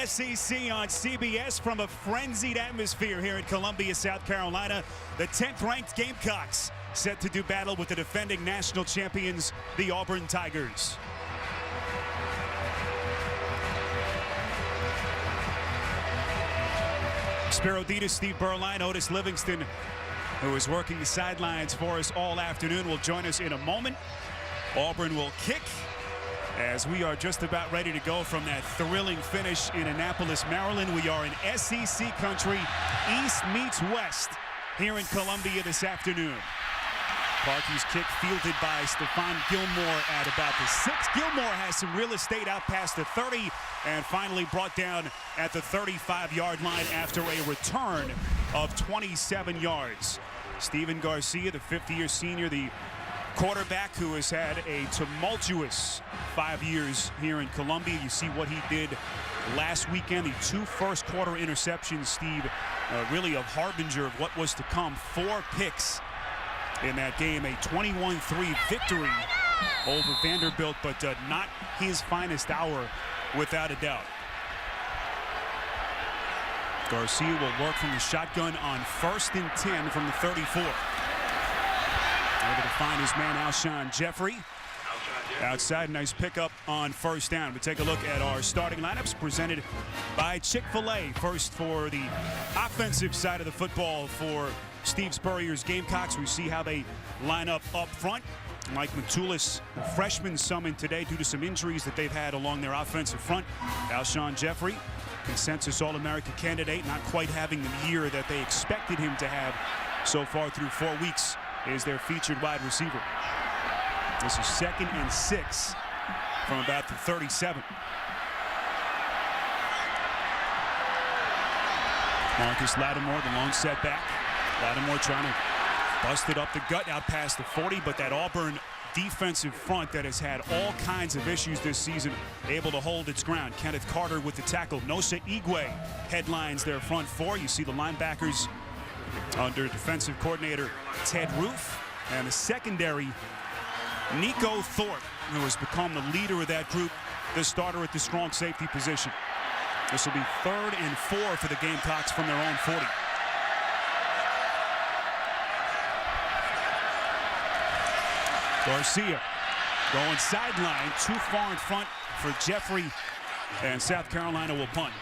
SEC on CBS from a frenzied atmosphere here in Columbia, South Carolina. The 10th-ranked Gamecocks set to do battle with the defending national champions, the Auburn Tigers. Spiro Ditas, Steve Berline, Otis Livingston, who is working the sidelines for us all afternoon, will join us in a moment. Auburn will kick as we are just about ready to go from that thrilling finish in Annapolis, Maryland. We are in SEC country. East meets West here in Columbia this afternoon. Parkey's kick fielded by Stephon Gilmore at about the 6. Gilmore has some real estate out past the 30 and finally brought down at the 35-yard line after a return of 27 yards. Steven Garcia, the 5th-year senior, the quarterback who has had a tumultuous 5 years here in Columbia. You see what he did last weekend, the 2 first-quarter interceptions, Steve, really a harbinger of what was to come. 4 picks in that game, a 21-3 victory over Vanderbilt, but not his finest hour without a doubt. Garcia will work from the shotgun on 1st and 10 from the 34. Able to find his man Alshon Jeffrey outside. Nice pickup on 1st down. We take a look at our starting lineups presented by Chick-fil-A. First for the offensive side of the football for Steve Spurrier's Gamecocks. We see how they line up front. Mike Matulis, the freshman, summoned today due to some injuries that they've had along their offensive front. Alshon Jeffrey, consensus All-America candidate, not quite having the year that they expected him to have so far through 4 weeks, is their featured wide receiver. This is 2nd and 6 from about the 37. Marcus Lattimore, the lone setback. Lattimore trying to bust it up the gut out past the 40, but that Auburn defensive front that has had all kinds of issues this season, able to hold its ground. Kenneth Carter with the tackle. Nosa Igwe headlines their front 4. You see the linebackers under defensive coordinator Ted Roof, and the secondary, Nico Thorpe, who has become the leader of that group, the starter at the strong safety position. This will be 3rd and 4 for the Gamecocks from their own 40. Garcia going sideline, too far in front for Jeffrey, and South Carolina will punt.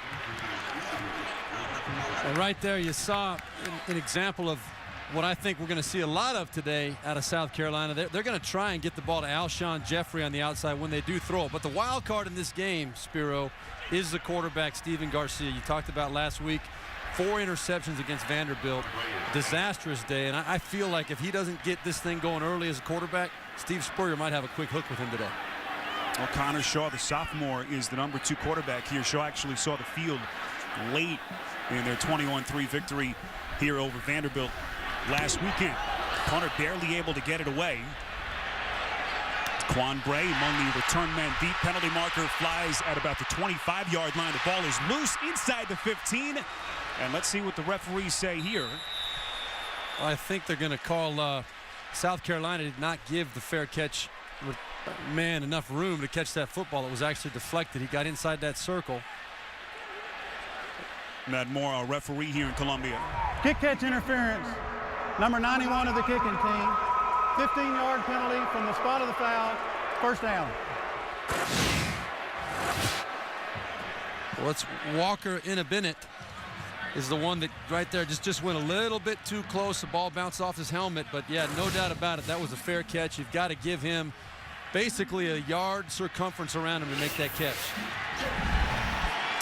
And right there you saw an example of what I think we're going to see a lot of today out of South Carolina. They're going to try and get the ball to Alshon Jeffrey on the outside when they do throw it. But the wild card in this game, Spiro, is the quarterback, Steven Garcia. You talked about last week, 4 interceptions against Vanderbilt. Disastrous day. And I feel like if he doesn't get this thing going early as a quarterback, Steve Spurrier might have a quick hook with him today. Well, Connor Shaw, the sophomore, is the number 2 quarterback here. Shaw actually saw the field late in their 21-3 victory here over Vanderbilt last weekend. Punter barely able to get it away. Quan Bray among the return men deep. Penalty marker flies at about the 25-yard line. The ball is loose inside the 15. And let's see what the referees say here. I think they're going to call South Carolina did not give the fair catch man enough room to catch that football. It was actually deflected. He got inside that circle. Matt Moore, our referee here in Columbia. Kick catch interference. Number 91 of the kicking team. 15-yard penalty from the spot of the foul. 1st down. Well, it's Walker Bennett is the one that right there just went a little bit too close. The ball bounced off his helmet, but yeah, no doubt about it, that was a fair catch. You've got to give him basically a yard circumference around him to make that catch.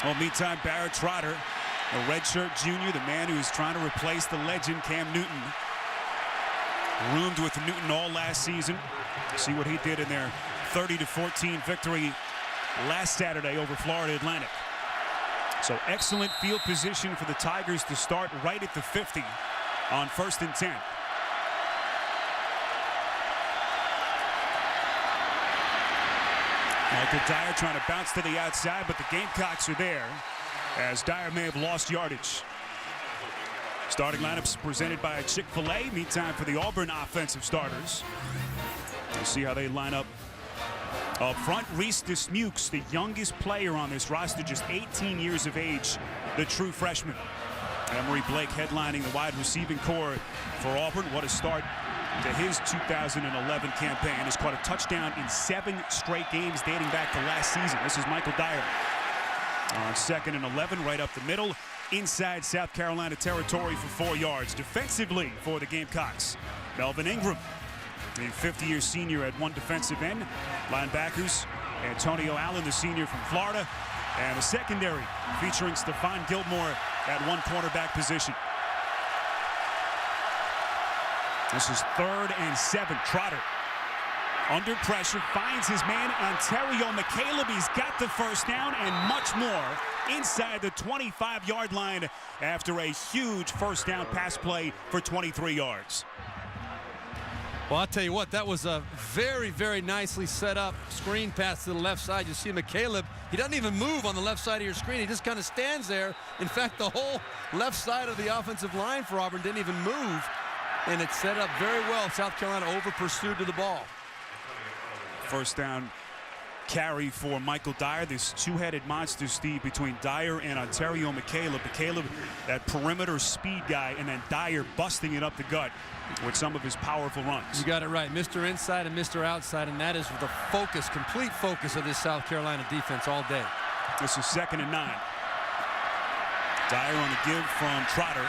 Well, meantime, Barrett Trotter, a redshirt junior, the man who is trying to replace the legend Cam Newton, roomed with Newton all last season. See what he did in their 30-14 victory last Saturday over Florida Atlantic. So excellent field position for the Tigers to start right at the 50 on 1st and 10. Michael Dyer trying to bounce to the outside, but the Gamecocks are there as Dyer may have lost yardage. Starting lineups presented by Chick-fil-A. Meantime for the Auburn offensive starters. We'll see how they line up Up front, Reese Dismukes, the youngest player on this roster, just 18 years of age, the true freshman. Emery Blake headlining the wide receiving core for Auburn. What a start to his 2011 campaign. Has caught a touchdown in 7 straight games dating back to last season. This is Michael Dyer on 2nd and 11, right up the middle, inside South Carolina territory for 4 yards. Defensively for the Gamecocks, Melvin Ingram, the 50-year senior at one defensive end. Linebackers, Antonio Allen, the senior from Florida. And the secondary featuring Stephon Gilmore at one cornerback position. This is 3rd and 7. Trotter under pressure, finds his man Ontario McCaleb. He's got the first down and much more inside the 25-yard line after a huge first down pass play for 23 yards. Well, I'll tell you what, that was a very, very nicely set up screen pass to the left side. You see McCaleb, he doesn't even move on the left side of your screen. He just kind of stands there. In fact, the whole left side of the offensive line for Auburn didn't even move. And it's set up very well. South Carolina over pursued to the ball. First down carry for Michael Dyer, this two-headed monster, Steve, between Dyer and Ontario McCaleb. McCaleb, that perimeter speed guy, and then Dyer busting it up the gut with some of his powerful runs. You got it right. Mr. Inside and Mr. Outside, and that is the focus, complete focus of this South Carolina defense all day. This is 2nd and 9. Dyer on the give from Trotter.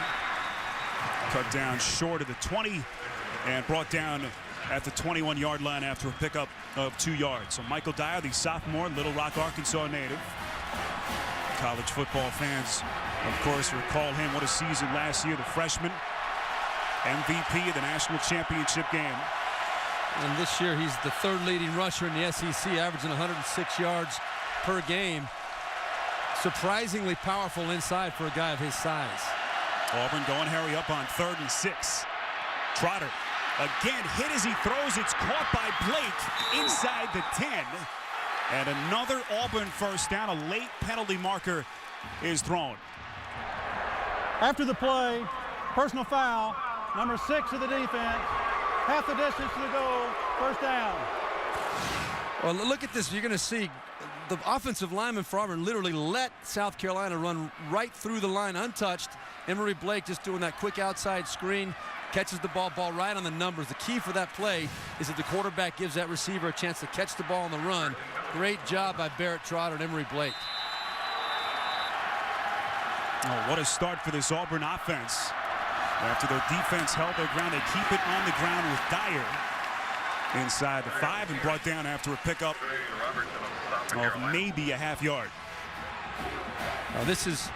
Cut down short of the 20 and brought down at the 21-yard line after a pickup of 2 yards. So Michael Dyer, the sophomore, Little Rock, Arkansas native. College football fans, of course, recall him. What a season last year. The freshman, MVP of the national championship game. And this year he's the 3rd leading rusher in the SEC, averaging 106 yards per game. Surprisingly powerful inside for a guy of his size. Auburn going hurry up on 3rd and 6. Trotter again hit as he throws. It's caught by Blake inside the 10. And another Auburn first down. A late penalty marker is thrown. After the play, personal foul, number 6 of the defense, half the distance to the goal, first down. Well, look at this. You're going to see the offensive lineman for Auburn literally let South Carolina run right through the line untouched. Emery Blake just doing that quick outside screen, catches the ball right on the numbers. The key for that play is that the quarterback gives that receiver a chance to catch the ball on the run. Great job by Barrett Trotter and Emery Blake. Oh, what a start for this Auburn offense. After their defense held their ground, they keep it on the ground with Dyer inside the 5 and brought down after a pickup of maybe a half yard. This is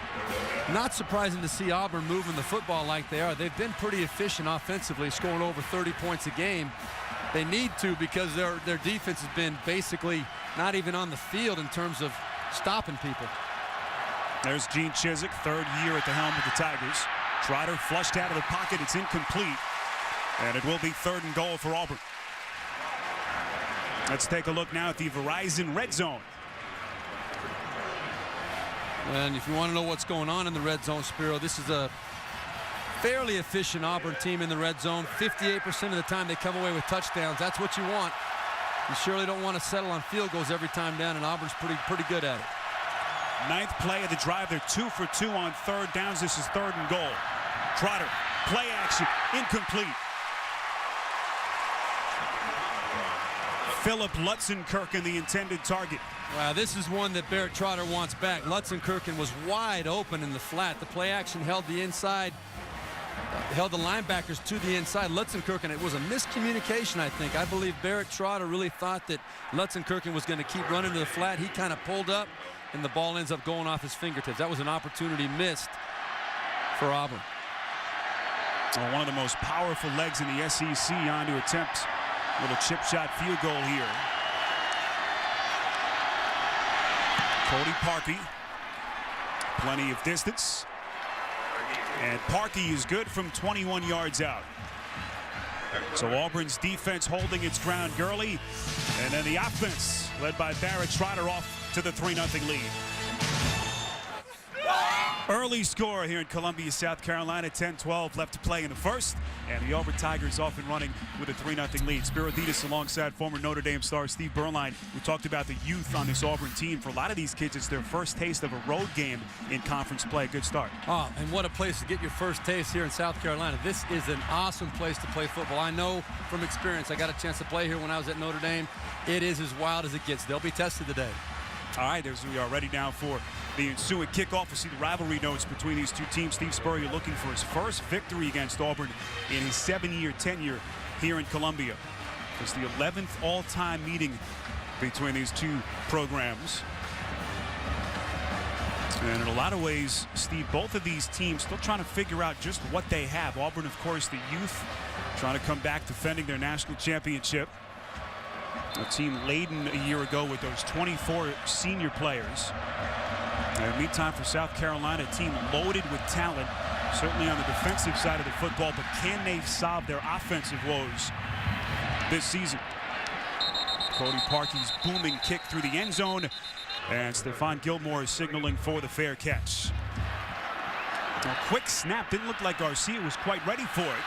not surprising to see Auburn moving the football like they are. They've been pretty efficient offensively, scoring over 30 points a game. They need to, because their defense has been basically not even on the field in terms of stopping people. There's Gene Chizik, 3rd year at the helm of the Tigers. Trotter flushed out of the pocket. It's incomplete. And it will be 3rd and goal for Auburn. Let's take a look now at the Verizon red zone. And if you want to know what's going on in the red zone, Spiro, this is a fairly efficient Auburn team in the red zone. 58% of the time they come away with touchdowns. That's what you want. You surely don't want to settle on field goals every time down, and Auburn's pretty good at it. 9th play of the drive. They're 2 for 2 on 3rd downs. This is 3rd and goal. Trotter, play action, incomplete. Philip Lutzenkirchen, the intended target. Wow, this is one that Barrett Trotter wants back. Lutzenkirchen was wide open in the flat. The play action held the inside, held the linebackers to the inside. Lutzenkirchen, it was a miscommunication, I think. I believe Barrett Trotter really thought that Lutzenkirchen was going to keep running to the flat. He kind of pulled up, and the ball ends up going off his fingertips. That was an opportunity missed for Auburn. Well, one of the most powerful legs in the SEC on to attempt a little chip shot field goal here. Cody Parkey, plenty of distance. And Parkey is good from 21 yards out. So Auburn's defense holding its ground. Gurley, and then the offense led by Barrett Trotter off to the 3-0 lead. Early score here in Columbia, South Carolina. 10-12 left to play in the first. And the Auburn Tigers off and running with a 3-0 lead. Spiro Dedes alongside former Notre Dame star Steve Beuerlein. We talked about the youth on this Auburn team. For a lot of these kids, it's their first taste of a road game in conference play. Good start. Oh, and what a place to get your first taste here in South Carolina. This is an awesome place to play football. I know from experience. I got a chance to play here when I was at Notre Dame. It is as wild as it gets. They'll be tested today. All right, as we are ready now for the ensuing kickoff. We'll see the rivalry notes between these two teams. Steve Spurrier looking for his first victory against Auburn in his 7-year tenure here in Columbia. It's the 11th all-time meeting between these two programs. And in a lot of ways, Steve, both of these teams still trying to figure out just what they have. Auburn, of course, the youth trying to come back defending their national championship. A team laden a year ago with those 24 senior players. And meantime, for South Carolina, a team loaded with talent, certainly on the defensive side of the football, but can they solve their offensive woes this season? Cody Parkey's booming kick through the end zone, and Stephon Gilmore is signaling for the fair catch. A quick snap. Didn't look like Garcia was quite ready for it,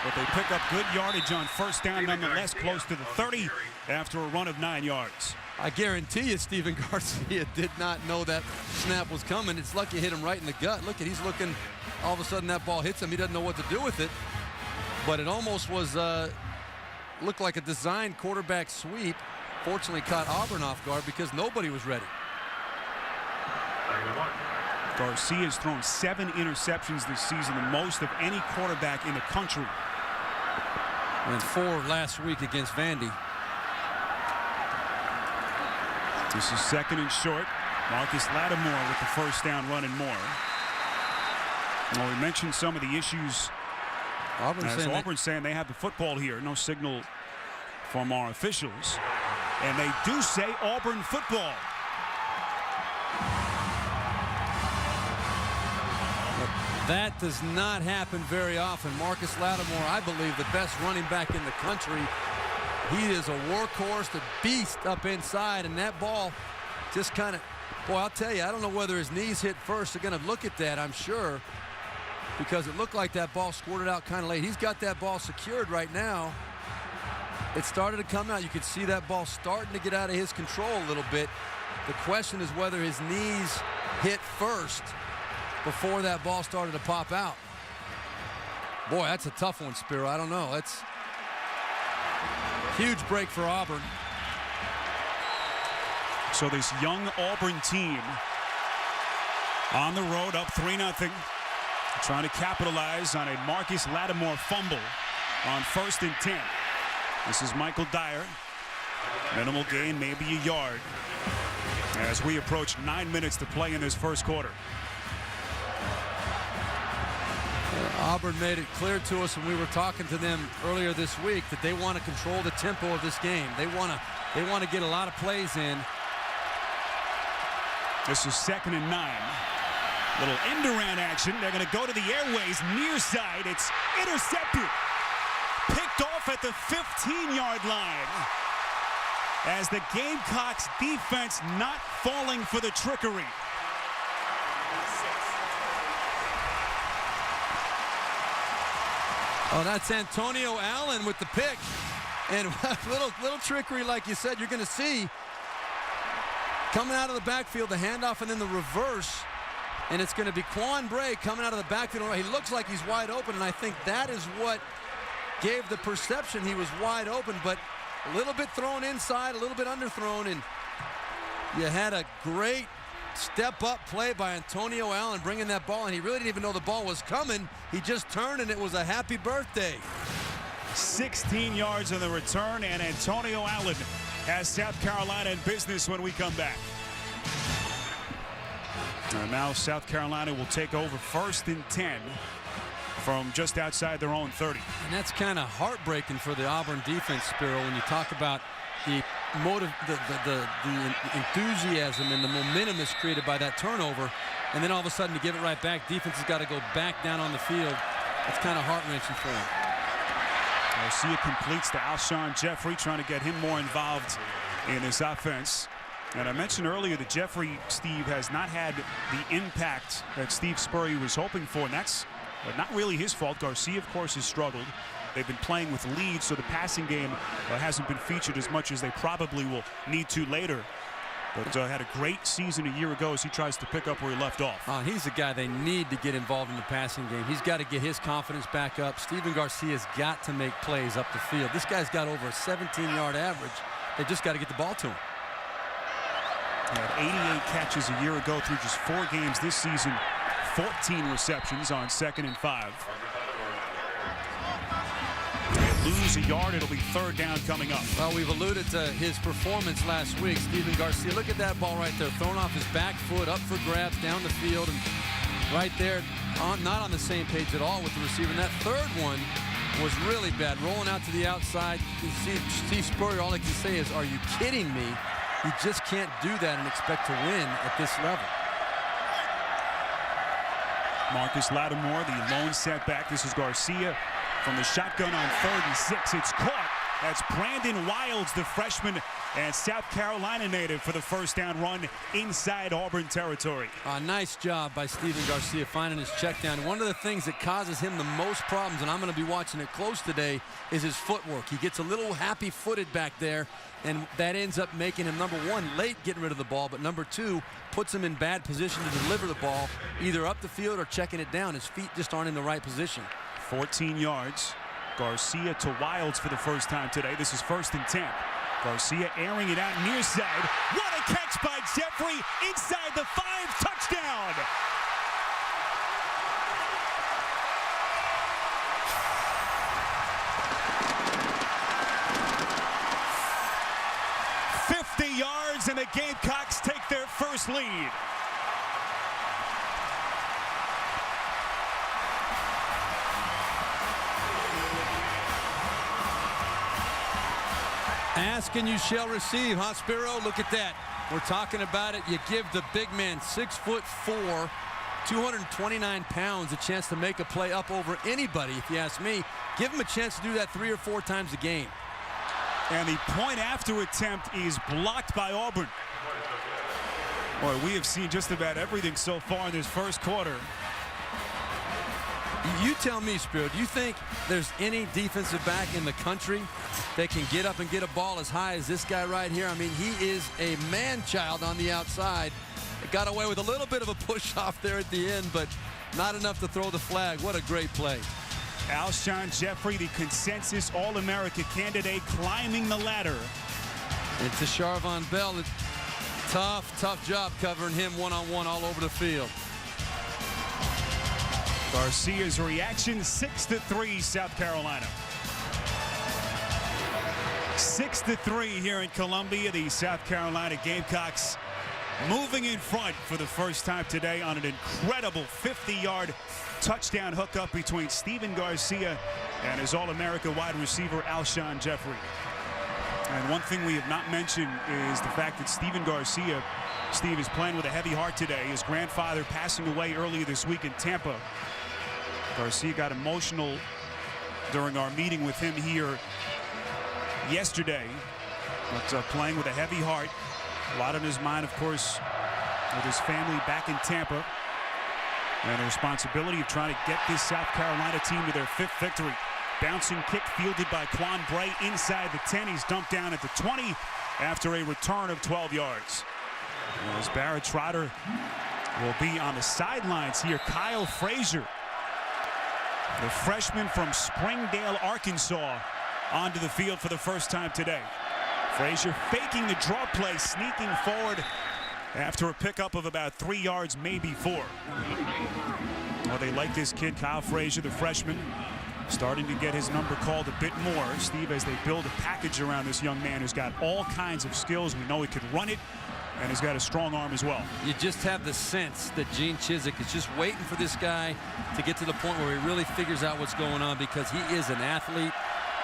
but they pick up good yardage on first down, nonetheless, close to the 30 after a run of 9 yards. I guarantee you Stephen Garcia did not know that snap was coming. It's lucky it hit him right in the gut. Look at, he's looking, all of a sudden that ball hits him. He doesn't know what to do with it. But it almost was, looked like a designed quarterback sweep. Fortunately caught Auburn off guard because nobody was ready. Garcia has thrown 7 interceptions this season, the most of any quarterback in the country. And 4 last week against Vandy. This is 2nd and short. Marcus Lattimore with the first down run and more. Well, we mentioned some of the issues. Auburn's saying they have the football here. No signal from our officials. And they do say Auburn football. That does not happen very often. Marcus Lattimore, I believe, the best running back in the country. He is a workhorse, the beast up inside, and that ball just kind of, boy, I'll tell you, I don't know whether his knees hit first. They're going to look at that, I'm sure, because it looked like that ball squirted out kind of late. He's got that ball secured right now. It started to come out. You could see that ball starting to get out of his control a little bit. The question is whether his knees hit first before that ball started to pop out. Boy, that's a tough one, Spiro. I don't know. That's huge break for Auburn. So this young Auburn team on the road up 3-0, trying to capitalize on a Marcus Lattimore fumble on 1st and 10. This is Michael Dyer. Minimal gain, maybe a yard, as we approach 9 minutes to play in this first quarter. Auburn made it clear to us when we were talking to them earlier this week that they want to control the tempo of this game. They want to get a lot of plays in. This is 2nd and 9. Little end around action. They're going to go to the airways near side. It's intercepted. Picked off at the 15-yard line. As the Gamecocks defense not falling for the trickery. Oh, that's Antonio Allen with the pick. And little trickery, like you said, you're going to see. Coming out of the backfield, the handoff, and then the reverse. And it's going to be Quan Bray coming out of the backfield. He looks like he's wide open, and I think that is what gave the perception he was wide open, but a little bit thrown inside, a little bit underthrown, and you had a great step-up play by Antonio Allen bringing that ball, and he really didn't even know the ball was coming. He just turned, and it was a happy birthday. 16 yards on the return, and Antonio Allen has South Carolina in business when we come back. And now South Carolina will take over 1st and 10 from just outside their own 30. And that's kind of heartbreaking for the Auburn defense, Spiro, when you talk about the motive, the enthusiasm and the momentum that's created by that turnover, and then all of a sudden to give it right back, defense has got to go back down on the field. That's kind of heart-wrenching for him. Garcia completes to Alshon Jeffrey, trying to get him more involved in this offense. And I mentioned earlier that Jeffrey, Steve, has not had the impact that Steve Spurrier was hoping for, and that's not really his fault. Garcia, of course, has struggled. They've been playing with leads, so the passing game hasn't been featured as much as they probably will need to later. But had a great season a year ago as he tries to pick up where he left off. He's the guy they need to get involved in the passing game. He's got to get his confidence back up. Steven Garcia's got to make plays up the field. This guy's got over a 17-yard average. They just got to get the ball to him. He had 88 catches a year ago through just 4 games this season. 14 receptions on 2nd and 5. They lose a yard. It'll be 3rd down coming up. Well, we've alluded to his performance last week. Steven Garcia, look at that ball right there, thrown off his back foot, up for grabs down the field, and right there, not on the same page at all with the receiver. And that 3rd one was really bad, rolling out to the outside. You see Steve Spurrier, all I can say is, are you kidding me? You just can't do that and expect to win at this level. Marcus Lattimore, the lone setback. This is Garcia from the shotgun on 3rd and 6. It's caught. That's Brandon Wilds, the freshman and South Carolina native, for the 1st down run inside Auburn territory. Nice job by Steven Garcia finding his check down. One of the things that causes him the most problems, and I'm going to be watching it close today, is his footwork. He gets a little happy-footed back there, and that ends up making him, number 1, late getting rid of the ball, but number 2, puts him in bad position to deliver the ball, either up the field or checking it down. His feet just aren't in the right position. 14 yards. Garcia to Wilds for the first time today. This is 1st and 10. Garcia airing it out near side. What a catch by Jeffrey inside the 5. Touchdown! Yards, and the Gamecocks take their first lead. Ask and you shall receive, huh, Spiro? Look at that. We're talking about it. You give the big man, 6'4", 229 pounds, a chance to make a play up over anybody, if you ask me. Give him a chance to do that 3 or 4 times a game. And the point after attempt is blocked by Auburn. Boy, we have seen just about everything so far in this first quarter. You tell me, Spiro, do you think there's any defensive back in the country that can get up and get a ball as high as this guy right here? I mean, he is a man-child on the outside. It got away with a little bit of a push-off there at the end, but not enough to throw the flag. What a great play. Alshon Jeffrey, the consensus All-America candidate, climbing the ladder. And to Charvon Bell, tough job covering him one-on-one all over the field. Garcia's reaction, 6-3 South Carolina. 6-3 here in Columbia. The South Carolina Gamecocks moving in front for the first time today on an incredible 50-yard touchdown hookup between Steven Garcia and his All-America wide receiver Alshon Jeffrey. And one thing we have not mentioned is the fact that Steven Garcia, Steve, is playing with a heavy heart today. His grandfather passing away earlier this week in Tampa. Garcia got emotional during our meeting with him here yesterday, but playing with a heavy heart. A lot on his mind, of course, with his family back in Tampa, and the responsibility of trying to get this South Carolina team to their 5th victory. Bouncing kick fielded by Quan Bray inside the 10. He's dumped down at the 20 after a return of 12 yards. As Barrett Trotter will be on the sidelines here. Kyle Frazier, the freshman from Springdale, Arkansas, onto the field for the first time today. Frazier faking the draw play, sneaking forward after a pickup of about 3 yards, maybe 4. Well, they like this kid, Kyle Frazier, the freshman, starting to get his number called a bit more, Steve, as they build a package around this young man who's got all kinds of skills. We know he could run it, and he's got a strong arm as well. You just have the sense that Gene Chizik is just waiting for this guy to get to the point where he really figures out what's going on, because he is an athlete.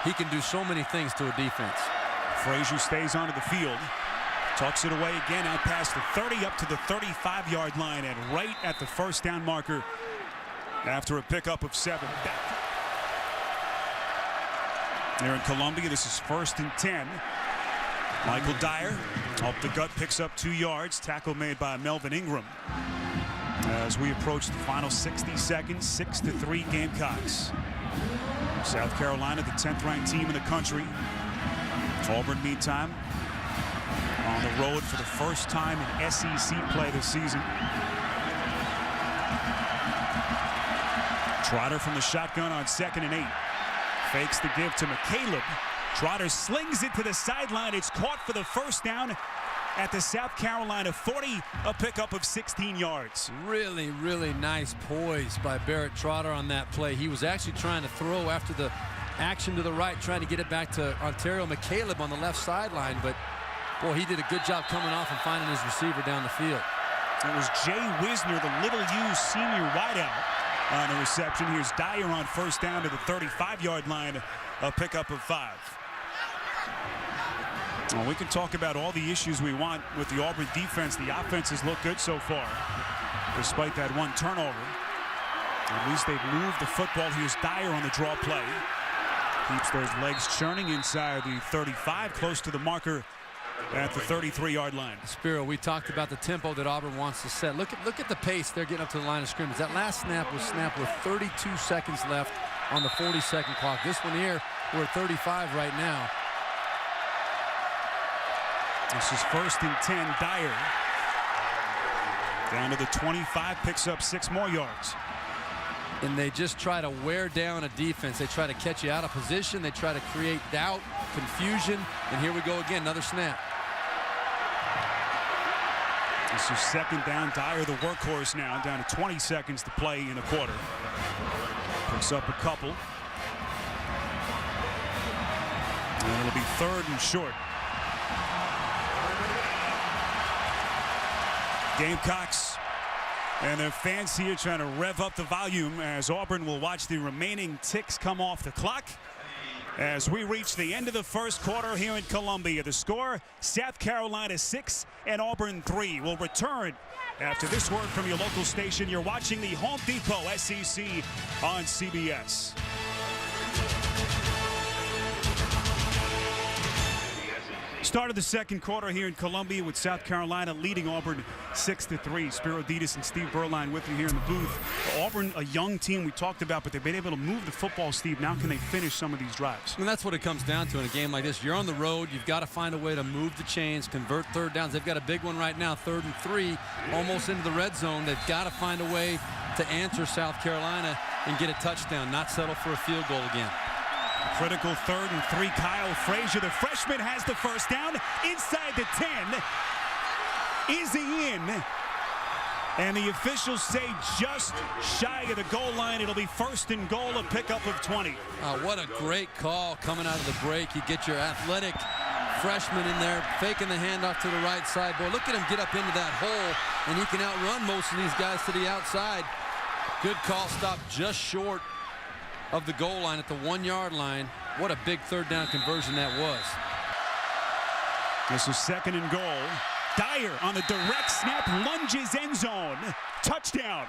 He can do so many things to a defense. Frazier stays onto the field. Tucks it away again, out past the 30, up to the 35-yard line, and right at the first down marker after a pickup of 7. Here in Columbia, this is 1st and 10. Michael Dyer off the gut, picks up 2 yards. Tackle made by Melvin Ingram. As we approach the final 60 seconds, 6-3 Gamecocks. South Carolina, the 10th ranked team in the country. Auburn, meantime, on the road for the first time in SEC play this season. Trotter from the shotgun on 2nd and 8. Fakes the give to McCaleb. Trotter slings it to the sideline. It's caught for the first down at the South Carolina 40, a pickup of 16 yards. Really, really nice poise by Barrett Trotter on that play. He was actually trying to throw after the action to the right, trying to get it back to Ontario McCaleb on the left sideline, but boy, he did a good job coming off and finding his receiver down the field. It was Jay Wisner, the Little U senior wideout, on the reception. Here's Dyer on first down to the 35-yard line, a pickup of 5. Well, we can talk about all the issues we want with the Auburn defense. The offense has looked good so far, despite that 1 turnover. At least they've moved the football. Here's Dyer on the draw play. Keeps those legs churning inside the 35, close to the marker at the 33-yard line. Spiro, we talked about the tempo that Auburn wants to set. Look at the pace they're getting up to the line of scrimmage. That last snap was snapped with 32 seconds left on the 40-second clock. This one here, we're at 35 right now. This is 1st and 10. Dyer down to the 25, picks up 6 more yards. And they just try to wear down a defense. They try to catch you out of position. They try to create doubt, confusion. And here we go again, another snap. This is 2nd down. Dyer, the workhorse now, down to 20 seconds to play in a quarter. Picks up a couple. And it'll be 3rd and short. Gamecocks and their fans here trying to rev up the volume as Auburn will watch the remaining ticks come off the clock as we reach the end of the first quarter here in Columbia. The score, South Carolina 6 and Auburn 3. Will return after this word from your local station. You're watching the Home Depot SEC on CBS. Start of the second quarter here in Columbia with South Carolina leading Auburn 6-3. Spiro Dedes and Steve Berline with you here in the booth. Auburn, a young team we talked about, but they've been able to move the football, Steve. Now can they finish some of these drives? And that's what it comes down to in a game like this. You're on the road. You've got to find a way to move the chains, convert 3rd downs. They've got a big one right now, 3rd and 3, almost into the red zone. They've got to find a way to answer South Carolina and get a touchdown, not settle for a field goal again. Critical 3rd and 3. Kyle Frazier, the freshman, has the first down inside the 10. Is he in? And the officials say just shy of the goal line. It'll be 1st and goal, a pickup of 20. What a great call coming out of the break. You get your athletic freshman in there faking the handoff to the right side. Boy, look at him get up into that hole, and he can outrun most of these guys to the outside. Good call, stopped just short of the goal line at the 1-yard line. What a big 3rd down conversion that was. This is 2nd and goal. Dyer on the direct snap, lunges end zone. Touchdown.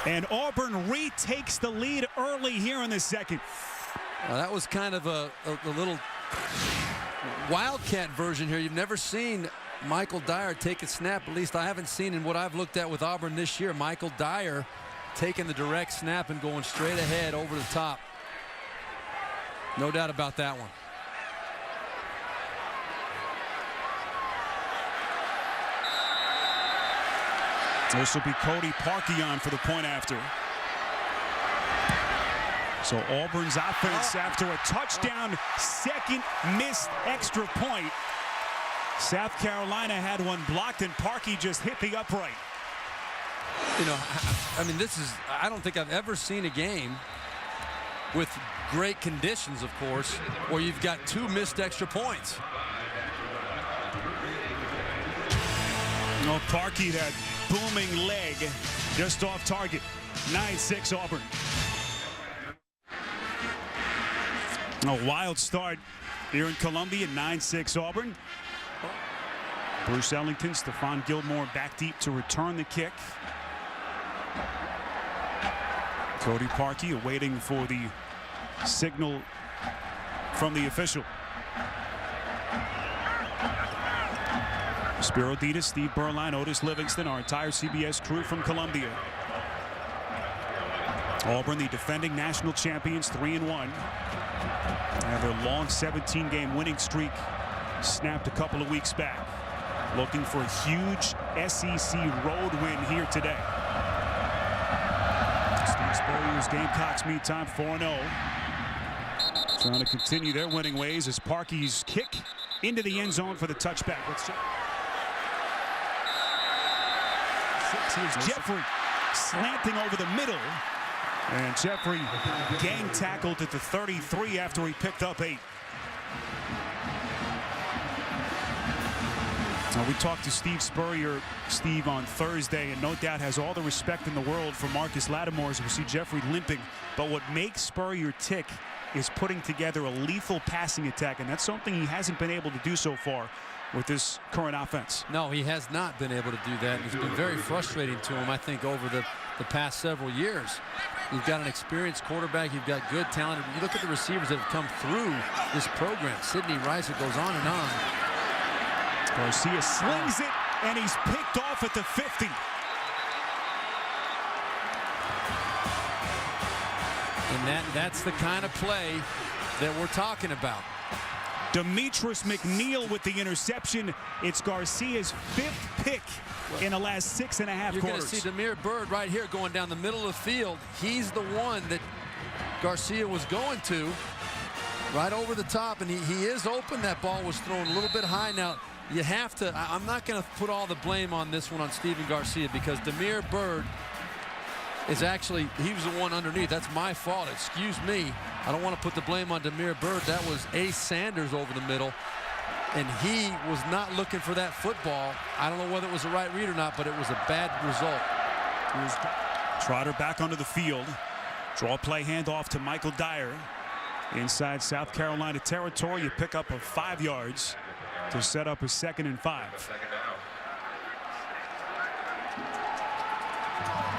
And Auburn retakes the lead early here in the second. Well, that was kind of a little wildcat version here. You've never seen Michael Dyer take a snap. At least I haven't seen in what I've looked at with Auburn this year. Michael Dyer taking the direct snap and going straight ahead over the top. No doubt about that one. This will be Cody Parkey on for the point after. So Auburn's offense after a touchdown, 2nd missed extra point. South Carolina had one blocked and Parkey just hit the upright. You know, I mean, I don't think I've ever seen a game with great conditions, of course, where you've got 2 missed extra points. No, Parkey, that booming leg just off target. 9-6 Auburn. A wild start here in Columbia. 9-6 Auburn. Bruce Ellington, Stephon Gilmore back deep to return the kick. Cody Parkey awaiting for the signal from the official. Spiro Ditas, Steve Berline, Otis Livingston, our entire CBS crew from Columbia. Auburn, the defending national champions, 3-1. And their long 17-game winning streak snapped a couple of weeks back. Looking for a huge SEC road win here today. Steve Spurrier's Gamecocks meantime 4-0. Trying to continue their winning ways as Parkey's kick into the end zone for the touchback. Let's check. Here's Jeffrey slanting over the middle. And Jeffrey gang tackled at the 33 after he picked up 8. We talked to Steve Spurrier, Steve, on Thursday, and no doubt has all the respect in the world for Marcus Lattimore as we see Jeffrey limping. But what makes Spurrier tick is putting together a lethal passing attack, and that's something he hasn't been able to do so far with this current offense. No, he has not been able to do that. It's been very frustrating to him, I think, over the past several years. You've got an experienced quarterback. You've got good talent. You look at the receivers that have come through this program. Sidney Rice, it goes on and on. Garcia slings it, and he's picked off at the 50. And that's the kind of play that we're talking about. Demetrius McNeil with the interception. It's Garcia's 5th pick in the last 6.5 quarters. You're going to see Damiere Byrd right here going down the middle of the field. He's the one that Garcia was going to, right over the top, and he is open. That ball was thrown a little bit high. Now, you have to, I'm not going to put all the blame on this one on Steven Garcia, because Damiere Byrd is actually, he was the one underneath. That's my fault. Excuse me. I don't want to put the blame on Damiere Byrd. That was Ace Sanders over the middle, and he was not looking for that football. I don't know whether it was the right read or not, but it was a bad result. Trotter back onto the field. Draw play handoff to Michael Dyer. Inside South Carolina territory, you pick up 5 yards to set up a 2nd and 5.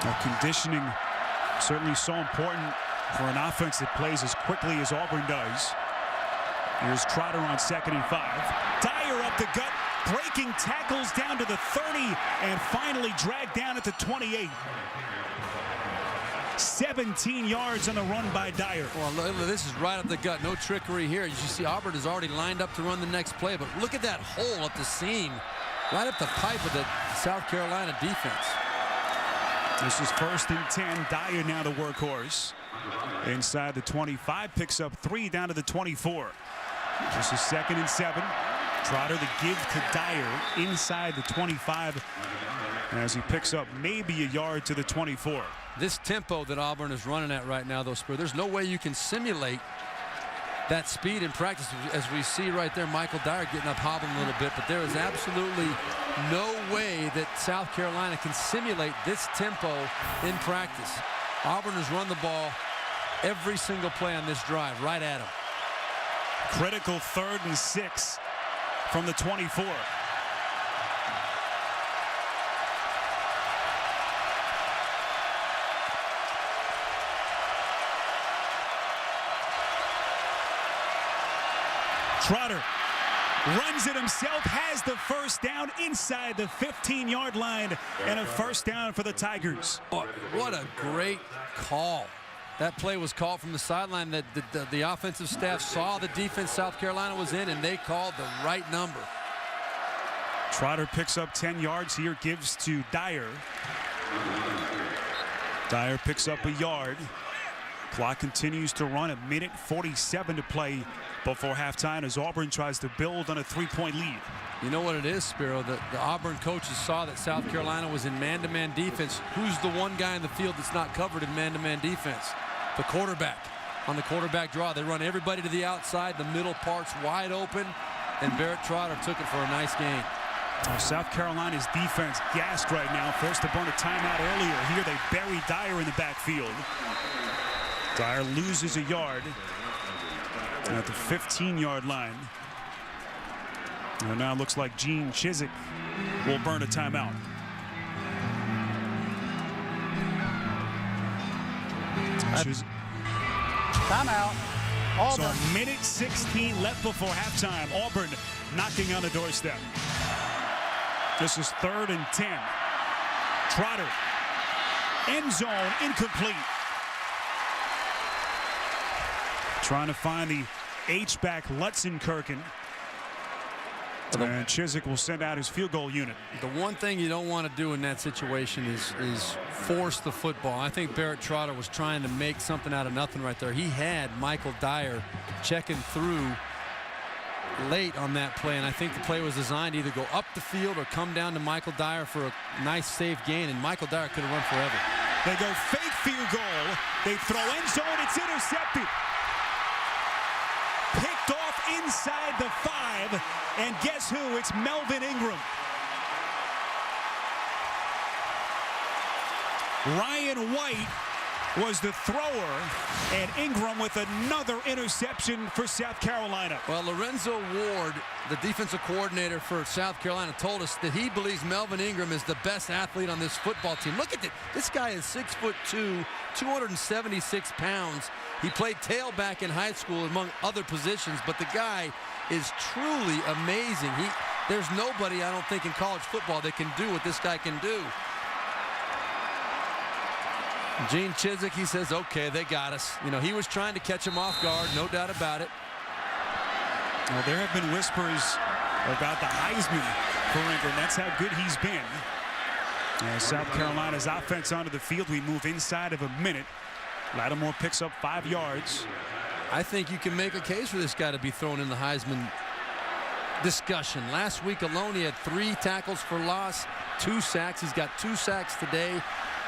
Now, conditioning certainly so important for an offense that plays as quickly as Auburn does. Here's Trotter on 2nd and 5. Dyer up the gut, breaking tackles down to the 30, and finally dragged down at the 28. 17 yards on the run by Dyer. Well, this is right up the gut. No trickery here. As you see, Auburn is already lined up to run the next play, but look at that hole up the seam, right up the pipe of the South Carolina defense. This is 1st and 10. Dyer now the workhorse. Inside the 25, picks up 3 down to the 24. This is 2nd and 7. Trotter the give to Dyer inside the 25 as he picks up maybe a yard to the 24. This tempo that Auburn is running at right now, though, Spur, there's no way you can simulate that speed in practice, as we see right there. Michael Dyer getting up, hobbling a little bit, but there is absolutely no way that South Carolina can simulate this tempo in practice. Auburn has run the ball every single play on this drive, right at him. Critical 3rd and 6 from the 24. Trotter runs it himself, has the 1st down inside the 15-yard line, and a 1st down for the Tigers. Oh, what a great call. That play was called from the sideline. That the offensive staff saw the defense South Carolina was in, and they called the right number. Trotter picks up 10 yards here, gives to Dyer. Dyer picks up a yard. Clock continues to run. 1:47 to play before halftime as Auburn tries to build on a 3-point lead. You know what it is, Spiro? The Auburn coaches saw that South Carolina was in man-to-man defense. Who's the one guy in the field that's not covered in man-to-man defense? The quarterback. On the quarterback draw, they run everybody to the outside. The middle part's wide open, and Barrett Trotter took it for a nice gain. South Carolina's defense gassed right now, forced to burn a timeout earlier. Here they bury Dyer in the backfield. Dyer loses a yard at the 15-yard line. And now it looks like Gene Chizik will burn a timeout. Timeout. Auburn. So 1:16 left before halftime. Auburn knocking on the doorstep. This is 3rd and 10. Trotter. End zone incomplete. Trying to find the H-back Lutzenkirchen. And Chizik will send out his field goal unit. The one thing you don't want to do in that situation is force the football. I think Barrett Trotter was trying to make something out of nothing right there. He had Michael Dyer checking through late on that play, and I think the play was designed to either go up the field or come down to Michael Dyer for a nice safe gain, and Michael Dyer could have run forever. They go fake field goal. They throw end zone. It's intercepted. Picked off inside the 5, and guess who? It's Melvin Ingram. Ryan White was the thrower, and Ingram with another interception for South Carolina. Well, Lorenzo Ward, the defensive coordinator for South Carolina, told us that he believes Melvin Ingram is the best athlete on this football team. Look at this guy is 6'2", 276 pounds. He played tailback in high school among other positions, but the guy is truly amazing. There's nobody, I don't think, in college football that can do what this guy can do. Gene Chizik, he says, okay, they got us. You know, he was trying to catch him off guard, no doubt about it. Well, there have been whispers about the Heisman for Ingram. That's how good he's been. South Carolina's offense onto the field. We move inside of a minute. Lattimore picks up 5 yards. I think you can make a case for this guy to be thrown in the Heisman discussion. Last week alone, he had 3 tackles for loss, 2 sacks. He's got 2 sacks today.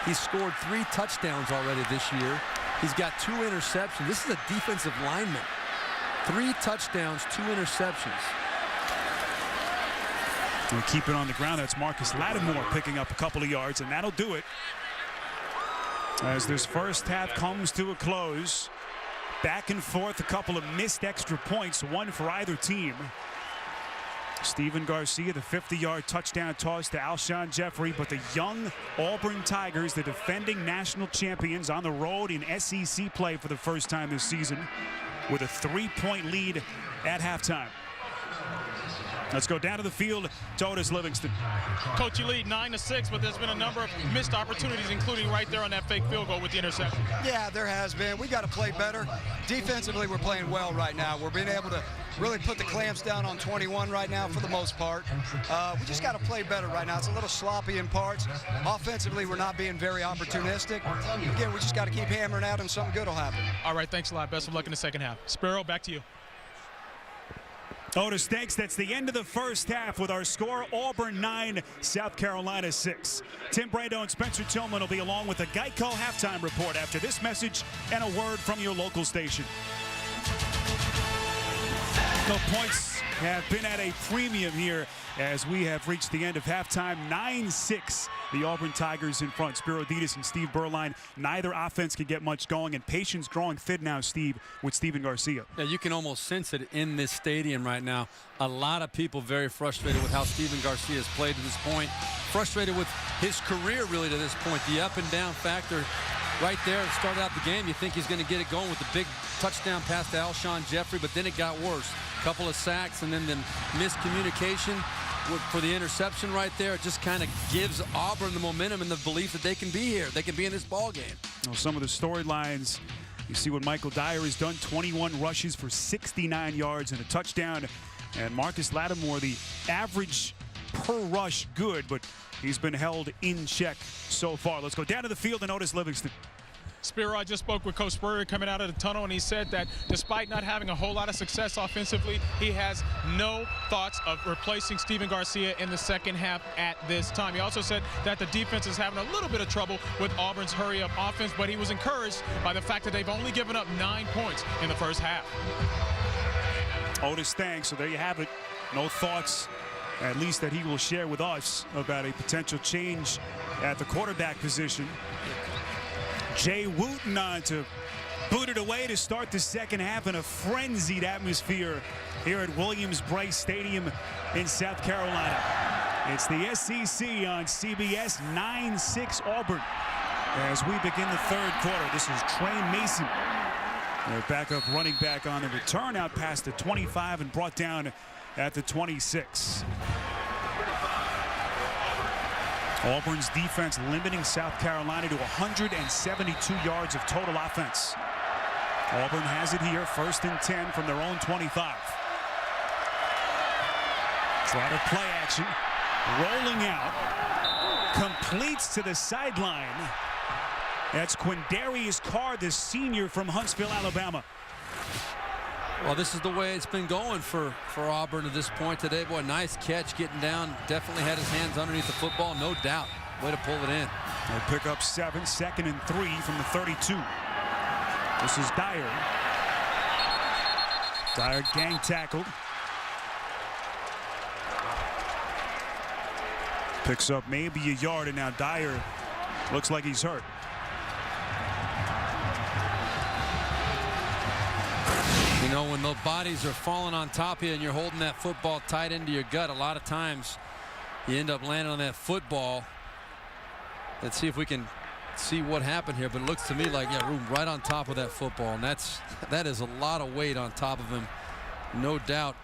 He's scored 3 touchdowns already this year. He's got 2 interceptions. This is a defensive lineman. 3 touchdowns, 2 interceptions. We'll keep it on the ground. That's Marcus Lattimore picking up a couple of yards, and that'll do it. As this first half comes to a close. Back and forth, a couple of missed extra points, one for either team. Stephen Garcia, the 50-yard touchdown toss to Alshon Jeffrey, but the young Auburn Tigers, the defending national champions, on the road in SEC play for the first time this season with a 3-point lead at halftime. Let's go down to the field to Otis Livingston. Coach, you lead 9-6, but there's been a number of missed opportunities, including right there on that fake field goal with the interception. Yeah, there has been. We got to play better. Defensively, we're playing well right now. We're being able to really put the clamps down on 21 right now for the most part. We just got to play better right now. It's a little sloppy in parts. Offensively, we're not being very opportunistic. Again, we just got to keep hammering out and something good will happen. All right, thanks a lot. Best of luck in the second half. Sparrow, back to you. Otis, thanks. That's the end of the first half with our score, Auburn 9, South Carolina 6. Tim Brando and Spencer Tillman will be along with the Geico halftime report after this message and a word from your local station. The points have been at a premium here as we have reached the end of halftime. 9-6, the Auburn Tigers in front. Spiro Ditas and Steve Berline. Neither offense can get much going, and patience growing thin now, Steve, with Stephen Garcia. Yeah, you can almost sense it in this stadium right now. A lot of people very frustrated with how Stephen Garcia has played to this point. Frustrated with his career, really, to this point. The up and down factor right there to start out the game. You think he's going to get it going with the big touchdown pass to Alshon Jeffrey, but then it got worse. A couple of sacks and then the miscommunication for the interception right there. It just kind of gives Auburn the momentum and the belief that they can be here. They can be in this ball game. Well, some of the storylines, you see what Michael Dyer has done. 21 rushes for 69 yards and a touchdown. And Marcus Lattimore, the average per rush good, but he's been held in check so far. Let's go down to the field and Otis Livingston. Spiro, I just spoke with Coach Spurrier coming out of the tunnel, and he said that despite not having a whole lot of success offensively, he has no thoughts of replacing Stephen Garcia in the second half at this time. He also said that the defense is having a little bit of trouble with Auburn's hurry-up offense, but he was encouraged by the fact that they've only given up 9 points in the first half. Otis, thanks. So there you have it. No thoughts, at least that he will share with us, about a potential change at the quarterback position. Jay Wooten on to boot it away to start the second half in a frenzied atmosphere here at Williams-Brice Stadium in South Carolina. It's the SEC on CBS, 9-6 Auburn as we begin the third quarter. This is Trey Mason, their backup running back, on the return out past the 25 and brought down at the 26. Auburn's defense limiting South Carolina to 172 yards of total offense. Auburn has it here, 1st and 10 from their own 25. Trotter play action, rolling out, completes to the sideline. That's Quindarius Carr, the senior from Huntsville, Alabama. Well, this is the way it's been going for Auburn at this point today. Boy, nice catch, getting down. Definitely had his hands underneath the football, no doubt. Way to pull it in. They'll pick up 7, 2nd and 3 from the 32. This is Dyer. Dyer gang tackled. Picks up maybe a yard, and now Dyer looks like he's hurt. You know, when the bodies are falling on top of you and you're holding that football tight into your gut, a lot of times you end up landing on that football. Let's see if we can see what happened here, but it looks to me like, yeah, room right on top of that football, and that is a lot of weight on top of him. No doubt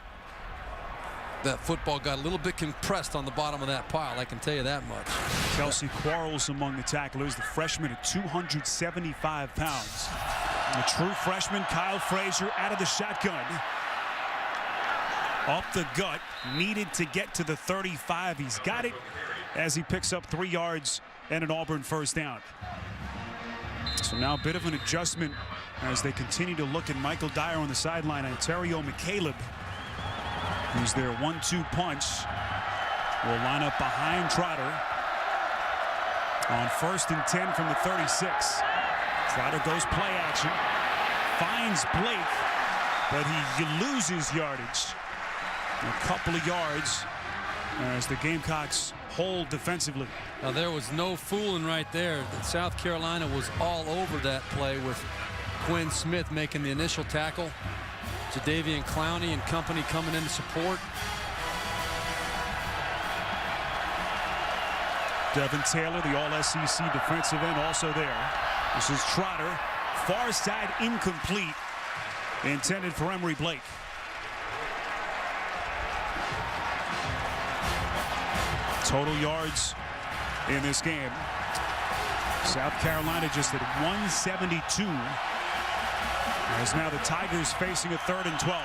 that football got a little bit compressed on the bottom of that pile, I can tell you that much. Kelsey Quarles among the tacklers, the freshman at 275 pounds. The true freshman, Kyle Frazier, out of the shotgun. Up the gut, needed to get to the 35. He's got it as he picks up 3 yards and an Auburn 1st down. So now a bit of an adjustment as they continue to look at Michael Dyer on the sideline. Ontario McCaleb, who's their 1-2 punch, will line up behind Trotter on 1st and 10 from the 36. Trotter goes play action, finds Blake, but he loses yardage. A couple of yards as the Gamecocks hold defensively. Now, there was no fooling right there. South Carolina was all over that play with Quinn Smith making the initial tackle. Jadeveon Clowney and company coming in to support. Devin Taylor, the All-SEC defensive end, also there. This is Trotter, far side incomplete, intended for Emory Blake. Total yards in this game. South Carolina just at 172. As now the Tigers facing a 3rd and 12.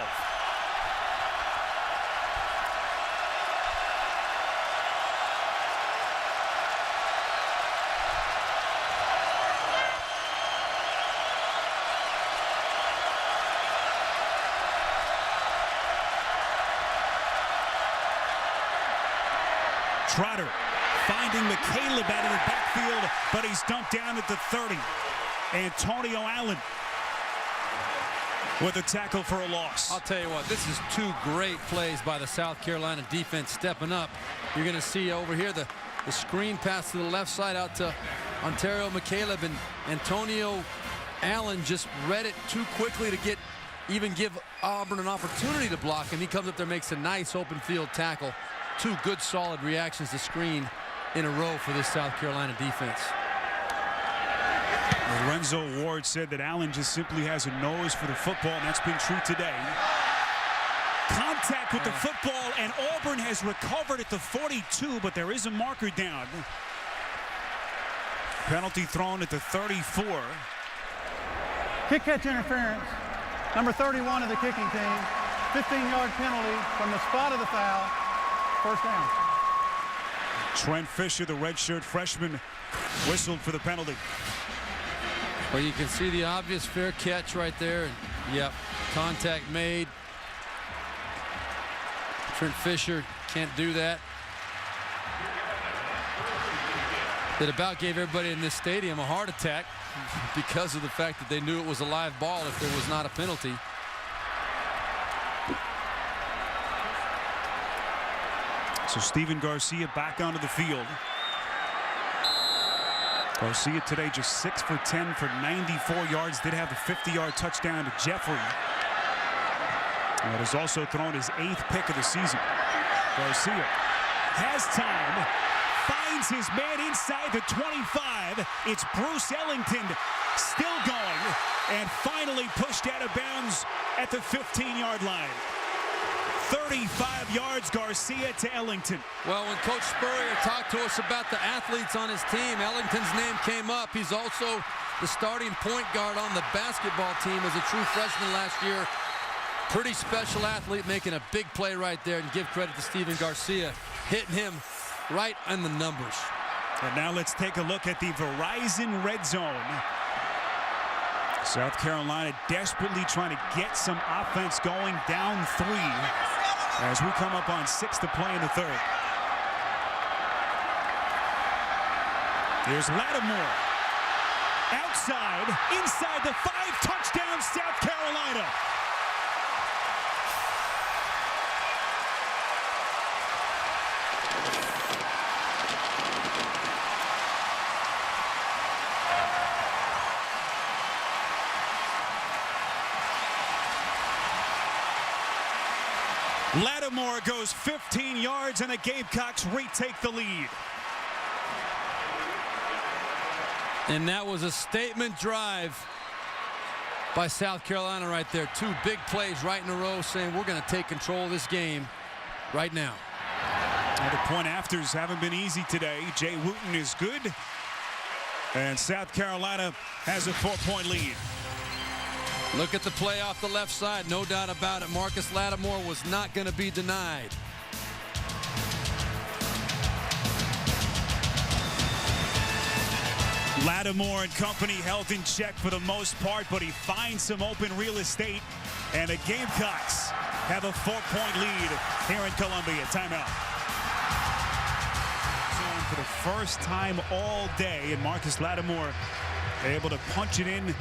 Trotter finding McCaleb out of the backfield, but he's dumped down at the 30. Antonio Allen with a tackle for a loss. I'll tell you what, this is 2 great plays by the South Carolina defense stepping up. You're going to see over here the screen pass to the left side out to Ontario McCaleb, and Antonio Allen just read it too quickly to even give Auburn an opportunity to block, and he comes up there, makes a nice open field tackle. 2 good solid reactions to screen in a row for this South Carolina defense. Lorenzo Ward said that Allen just simply has a nose for the football, and that's been true today. Contact with the football, and Auburn has recovered at the 42, but there is a marker down. Penalty thrown at the 34. Kick catch interference. Number 31 of the kicking team. 15-yard penalty from the spot of the foul. 1st down. Trent Fisher, the redshirt freshman, whistled for the penalty. Well, you can see the obvious fair catch right there. Yep, contact made. Trent Fisher can't do that. It about gave everybody in this stadium a heart attack because of the fact that they knew it was a live ball if there was not a penalty. So Stephen Garcia back onto the field. Garcia today just 6 for 10 for 94 yards. Did have a 50-yard touchdown to Jeffrey. That has also thrown his 8th pick of the season. Garcia has time, finds his man inside the 25. It's Bruce Ellington still going, and finally pushed out of bounds at the 15-yard line. 35 yards, Garcia to Ellington. Well, when Coach Spurrier talked to us about the athletes on his team, Ellington's name came up. He's also the starting point guard on the basketball team as a true freshman last year. Pretty special athlete, making a big play right there, and give credit to Steven Garcia, hitting him right on the numbers. And now let's take a look at the Verizon red zone. South Carolina desperately trying to get some offense going, down 3 as we come up on 6 to play in the third. Here's Lattimore. Outside, inside the 5, touchdown South Carolina. Lattimore goes 15 yards and the Gamecocks retake the lead. And that was a statement drive by South Carolina right there. 2 big plays right in a row saying we're going to take control of this game right now. And the point afters haven't been easy today. Jay Wooten is good. And South Carolina has a 4-point lead. Look at the play off the left side, no doubt about it. Marcus Lattimore was not going to be denied. Lattimore and company held in check for the most part, but he finds some open real estate, and the Gamecocks have a 4-point lead here in Columbia. Timeout. For the first time all day, and Marcus Lattimore able to punch it in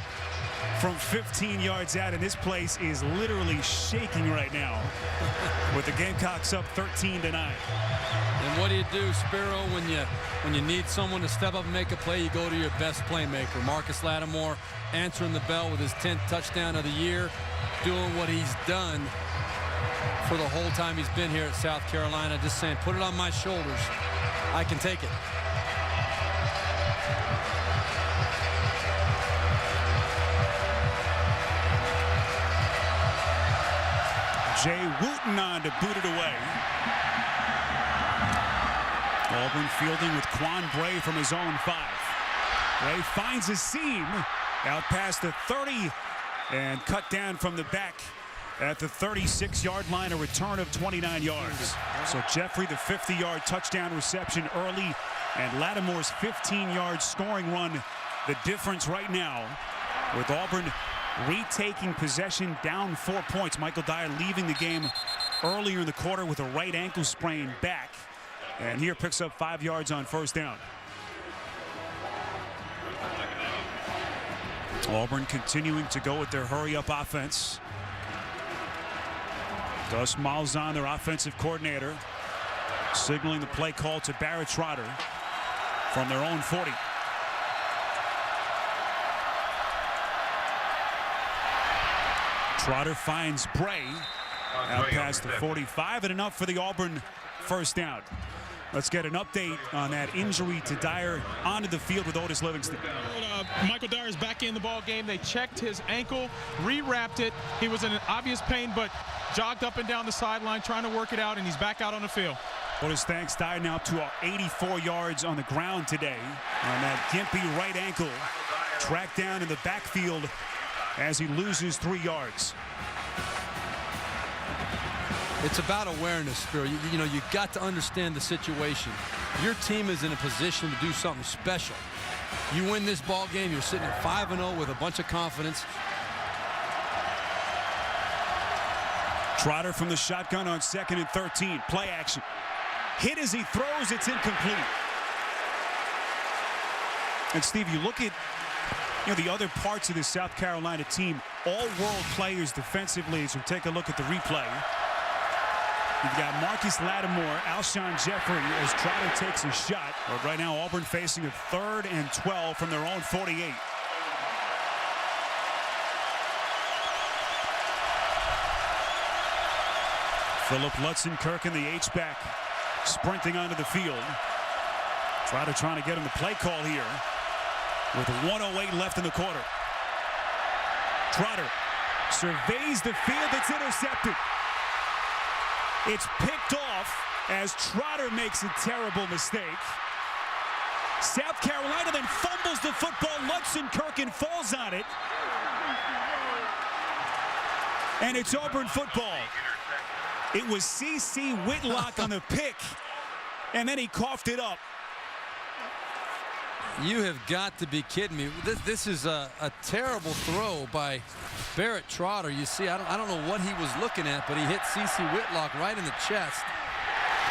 from 15 yards out, and this place is literally shaking right now with the Gamecocks up 13-9. And what do you do, Spiro, when you need someone to step up and make a play? You go to your best playmaker. Marcus Lattimore answering the bell with his 10th touchdown of the year, doing what he's done for the whole time he's been here at South Carolina, just saying, put it on my shoulders. I can take it. Jay Wooten on to boot it away. Auburn fielding with Quan Bray from his own 5. Bray finds a seam out past the 30 and cut down from the back at the 36-yard line, a return of 29 yards. So Jeffrey, the 50-yard touchdown reception early, and Lattimore's 15-yard scoring run, the difference right now with Auburn retaking possession, down 4 points. Michael Dyer leaving the game earlier in the quarter with a right ankle sprain back, and here picks up 5 yards on first down. Auburn continuing to go with their hurry-up offense. Gus Malzahn, their offensive coordinator, signaling the play call to Barrett Trotter from their own 40. Trotter finds Bray out past the 45, and enough for the Auburn first down. Let's get an update on that injury to Dyer onto the field with Otis Livingston. Michael Dyer is back in the ball game. They checked his ankle, rewrapped it. He was in obvious pain, but jogged up and down the sideline trying to work it out, and he's back out on the field. Otis thanks Dyer now to 84 yards on the ground today on that gimpy right ankle. Tracked down in the backfield as he loses 3 yards. It's about awareness, Spiro. You know, you got to understand the situation. Your team is in a position to do something special. You win this ball game, you're sitting at 5-0 with a bunch of confidence. Trotter from the shotgun on 2nd and 13. Play action. Hit as he throws, it's incomplete. And Steve, you look at the other parts of the South Carolina team, all world players defensively, as we take a look at the replay. You've got Marcus Lattimore, Alshon Jeffrey as Trotter takes a shot. But right now, Auburn facing a 3rd and 12 from their own 48. Philip Lutzenkirk, the H-back, sprinting onto the field. Trotter trying to get him the play call here with 1:08 left in the quarter. Trotter surveys the field. It's intercepted. It's picked off as Trotter makes a terrible mistake. South Carolina then fumbles the football. Lutzenkirchen falls on it. And it's Auburn football. It was C.C. Whitlock on the pick, and then he coughed it up. You have got to be kidding me. This is a terrible throw by Barrett Trotter. You see, I don't know what he was looking at, but he hit C.C. Whitlock right in the chest.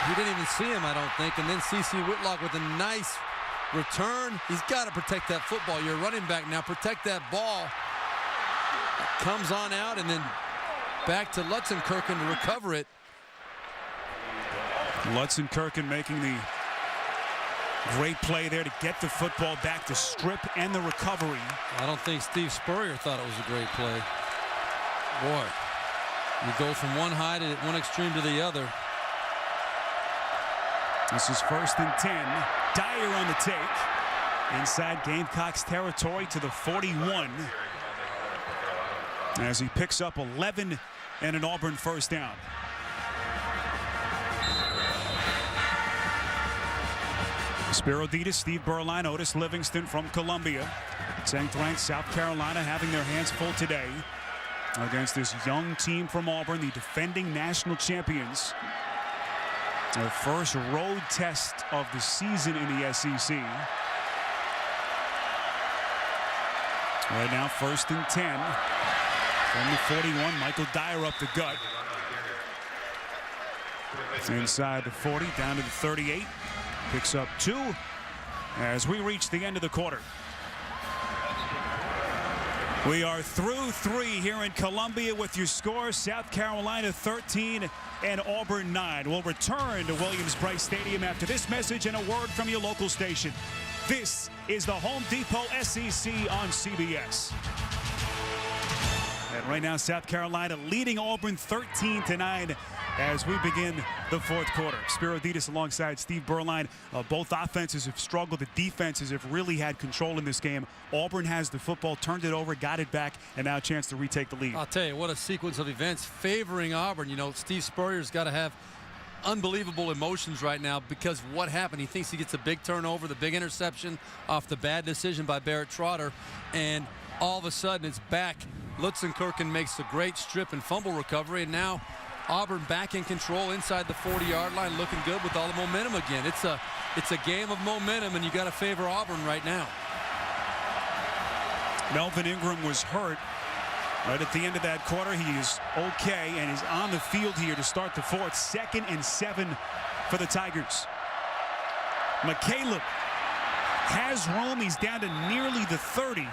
He didn't even see him, I don't think. And then C.C. Whitlock with a nice return. He's got to protect that football. You're a running back now. Protect that ball. Comes on out and then back to Lutzenkirchen to recover it. Lutzenkirchen making the great play there to get the football back to strip and the recovery. I don't think Steve Spurrier thought it was a great play. Boy, you go from one high to one extreme to the other. This is 1st and 10. Dyer on the take. Inside Gamecocks territory to the 41. As he picks up 11 and an Auburn first down. Spiro Ditas, Steve Berline, Otis Livingston from Columbia. 10th ranked South Carolina having their hands full today against this young team from Auburn, the defending national champions. Their first road test of the season in the SEC. Right now, 1st and 10. From the 41, Michael Dyer up the gut. It's inside the 40, down to the 38. Picks up 2 as we reach the end of the quarter. We are through 3 here in Columbia with your score. South Carolina 13 and Auburn 9. We'll return to Williams-Brice Stadium after this message and a word from your local station. This is the Home Depot SEC on CBS. And right now, South Carolina leading Auburn 13-9 as we begin the 4th quarter. Spiro Ditas alongside Steve Berline. Both offenses have struggled. The defenses have really had control in this game. Auburn has the football, turned it over, got it back, and now a chance to retake the lead. I'll tell you, what a sequence of events favoring Auburn. You know, Steve Spurrier's got to have unbelievable emotions right now because of what happened. He thinks he gets a big turnover, the big interception off the bad decision by Barrett Trotter, and all of a sudden it's back. Lutzenkirchen makes a great strip and fumble recovery, and now Auburn back in control inside the 40-yard line, looking good with all the momentum again. It's a game of momentum, and you got to favor Auburn right now. Melvin Ingram was hurt right at the end of that quarter. He is okay and is on the field here to start the 4th. 2nd and 7 for the Tigers. McCaleb has room. He's down to nearly the 30.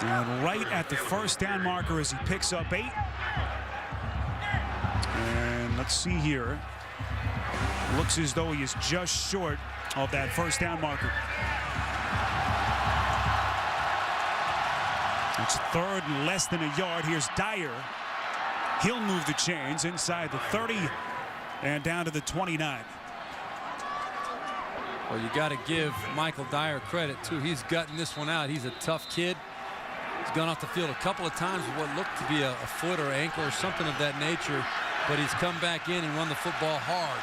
And right at the first down marker as he picks up 8. And let's see here. Looks as though he is just short of that first down marker. It's 3rd and less than a yard. Here's Dyer. He'll move the chains inside the 30 and down to the 29. Well, you got to give Michael Dyer credit, too. He's gutting this one out. He's a tough kid. He's gone off the field a couple of times with what looked to be a foot or ankle or something of that nature, but he's come back in and run the football hard.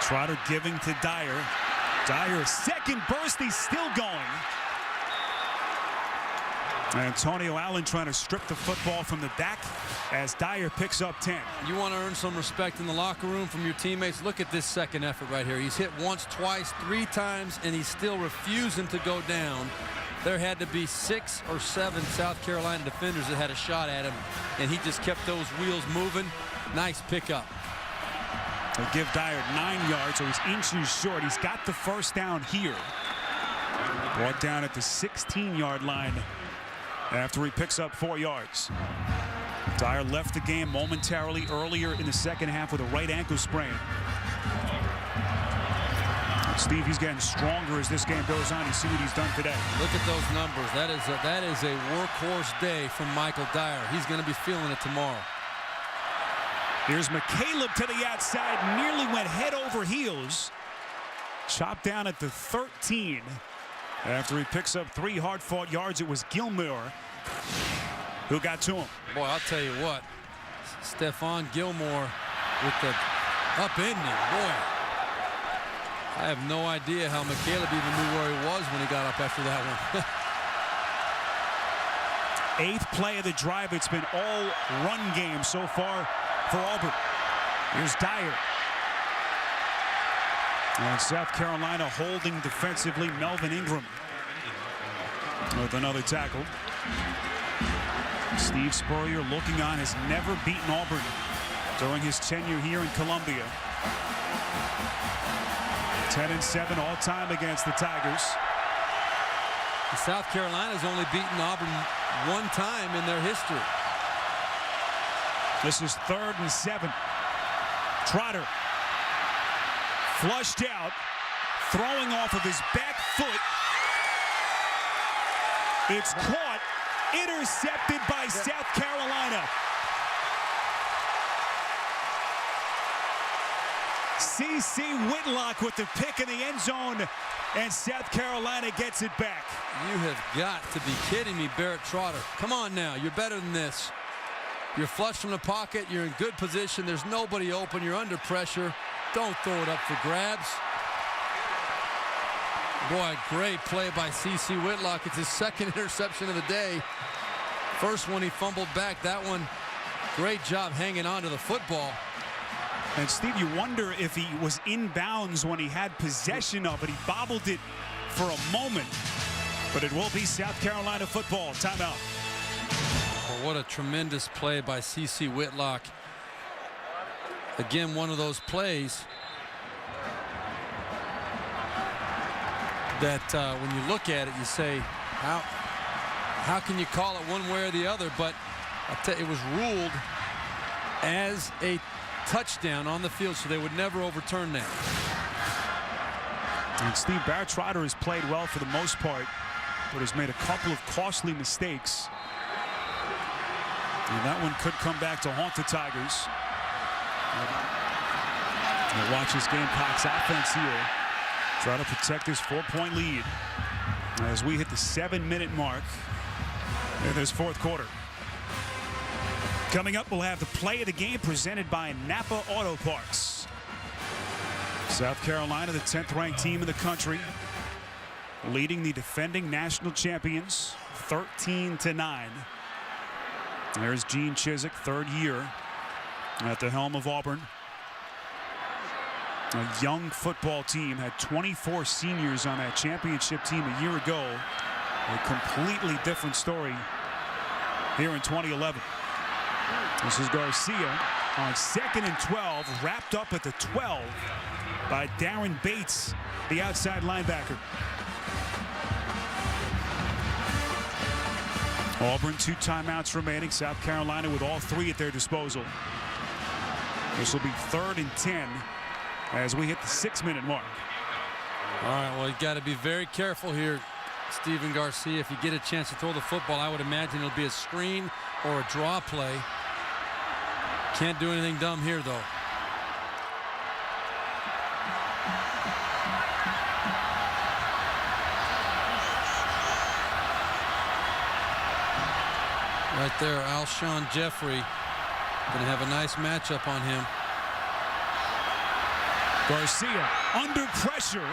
Trotter giving to Dyer. Dyer, second burst, he's still going. Antonio Allen trying to strip the football from the back as Dyer picks up 10. You want to earn some respect in the locker room from your teammates. Look at this second effort right here. He's hit once, twice, 3 times, and he's still refusing to go down. There had to be 6 or 7 South Carolina defenders that had a shot at him, and he just kept those wheels moving. Nice pickup. They give Dyer 9 yards, so he's inches short. He's got the first down here. Brought down at the 16-yard line after he picks up 4 yards. Dyer left the game momentarily earlier in the second half with a right ankle sprain. Steve, he's getting stronger as this game goes on. You see what he's done today. Look at those numbers. That is a workhorse day from Michael Dyer. He's going to be feeling it tomorrow. Here's McCaleb to the outside. Nearly went head over heels. Chopped down at the 13. After he picks up 3 hard-fought yards, it was Gilmore who got to him. Boy, I'll tell you what. Stephon Gilmore with the upending. Boy, I have no idea how McCaleb even knew where he was when he got up after that one. 8th play of the drive. It's been all run game so far for Auburn. Here's Dyer. And South Carolina holding defensively. Melvin Ingram with another tackle. Steve Spurrier, looking on, has never beaten Auburn during his tenure here in Columbia. 10-7 all time against the Tigers. South Carolina's only beaten Auburn 1 time in their history. This is 3rd and 7. Trotter flushed out, throwing off of his back foot. It's caught, intercepted by South Carolina. C.C. Whitlock with the pick in the end zone, and South Carolina gets it back. You have got to be kidding me, Barrett Trotter. Come on now, you're better than this. You're flush from the pocket, you're in good position, there's nobody open, you're under pressure. Don't throw it up for grabs. Boy, great play by C.C. Whitlock. It's his 2nd interception of the day. First one he fumbled back. That one, great job hanging on to the football. And Steve, you wonder if he was in bounds when he had possession of it. He bobbled it for a moment, but it will be South Carolina football. Timeout. Well, what a tremendous play by C.C. Whitlock. Again, one of those plays that when you look at it, you say, how can you call it one way or the other? But I'll tell you, it was ruled as a touchdown on the field, so they would never overturn that. And Steve, Barrett Trotter has played well for the most part, but has made a couple of costly mistakes. And that one could come back to haunt the Tigers. We'll watch this Gamecocks offense here try to protect this 4-point lead as we hit the 7-minute mark in this 4th quarter. Coming up, we'll have the play of the game presented by Napa Auto Parts. South Carolina, the 10th ranked team in the country, leading the defending national champions 13-9. There's Gene Chizik, 3rd year at the helm of Auburn. A young football team, had 24 seniors on that championship team a year ago. A completely different story here in 2011. This is Garcia on 2nd and 12, wrapped up at the 12 by Darren Bates, the outside linebacker. Auburn, 2 timeouts remaining. South Carolina with all 3 at their disposal. This will be 3rd and 10 as we hit the 6-minute mark. All right, well, you got to be very careful here, Stephen Garcia. If you get a chance to throw the football, I would imagine it'll be a screen or a draw play. Can't do anything dumb here, though. Right there, Alshon Jeffrey. Going to have a nice matchup on him. Garcia under pressure.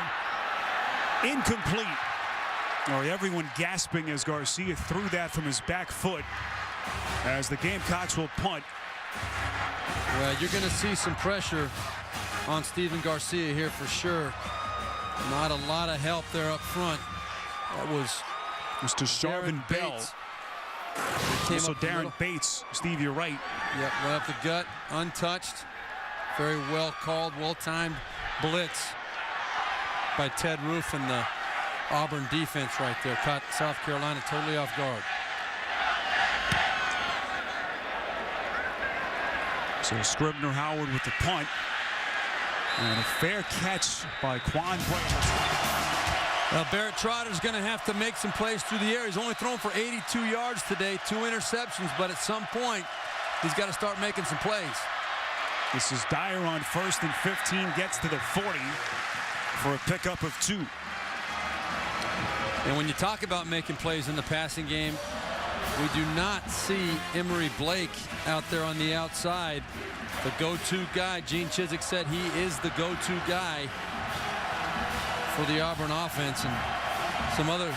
Incomplete. Everyone gasping as Garcia threw that from his back foot as the Gamecocks will punt. Well, you're going to see some pressure on Stephen Garcia here for sure. Not a lot of help there up front. That was Mr. Sharvin Bell. So Darren Bates, Steve, you're right. Yep, right up the gut, untouched. Very well called, well-timed blitz by Ted Roof and the Auburn defense right there. Caught South Carolina totally off guard. So Scribner Howard with the punt. And a fair catch by Quan Brayers. Well, Barrett Trotter's going to have to make some plays through the air. He's only thrown for 82 yards today, 2 interceptions, but at some point, he's got to start making some plays. This is Dyer on 1st and 15, gets to the 40 for a pickup of 2. And when you talk about making plays in the passing game, we do not see Emory Blake out there on the outside. The go-to guy. Gene Chizik said he is the go-to guy for the Auburn offense. And some other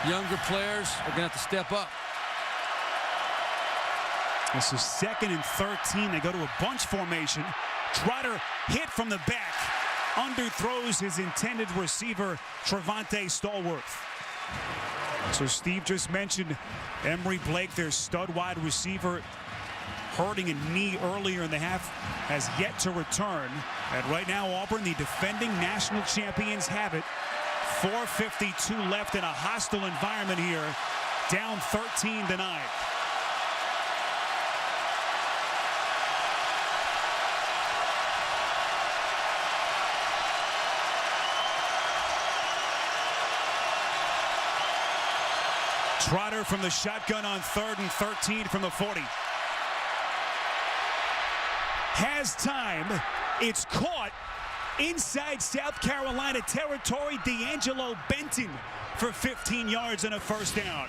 younger players are going to have to step up. This is 2nd and 13. They go to a bunch formation. Trotter hit from the back. Underthrows his intended receiver, Trevante Stallworth. So Steve just mentioned Emory Blake, their stud wide receiver, hurting a knee earlier in the half, has yet to return. And right now, Auburn, the defending national champions, have it. 4:52 left in a hostile environment here, down 13-9. Trotter from the shotgun on 3rd and 13 from the 40. Has time. It's caught inside South Carolina territory. D'Angelo Benton for 15 yards and a first down.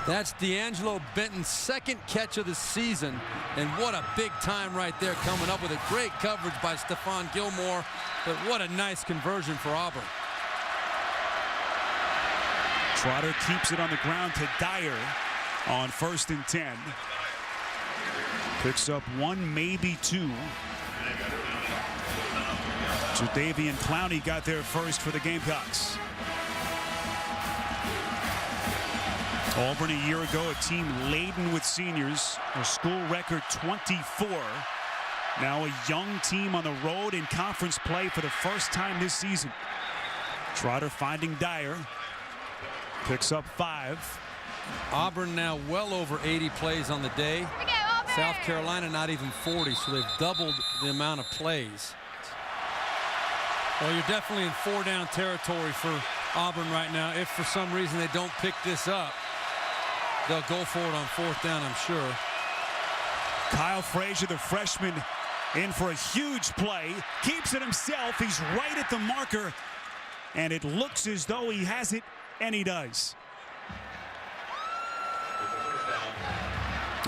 That's D'Angelo Benton's 2nd catch of the season. And what a big time right there, coming up with a great coverage by Stephon Gilmore. But what a nice conversion for Auburn. Trotter keeps it on the ground to Dyer on 1st and 10. Picks up 1, maybe 2. Jadavian Clowney got there first for the Gamecocks. Auburn a year ago, a team laden with seniors, a school record 24. Now a young team on the road in conference play for the first time this season. Trotter finding Dyer. Picks up 5. Auburn now well over 80 plays on the day. South Carolina not even 40, so they've doubled the amount of plays. Well, you're definitely in 4-down territory for Auburn right now. If for some reason they don't pick this up, they'll go for it on 4th down, I'm sure. Kyle Frazier, the freshman, in for a huge play. Keeps it himself. He's right at the marker, and it looks as though he has it. And he does.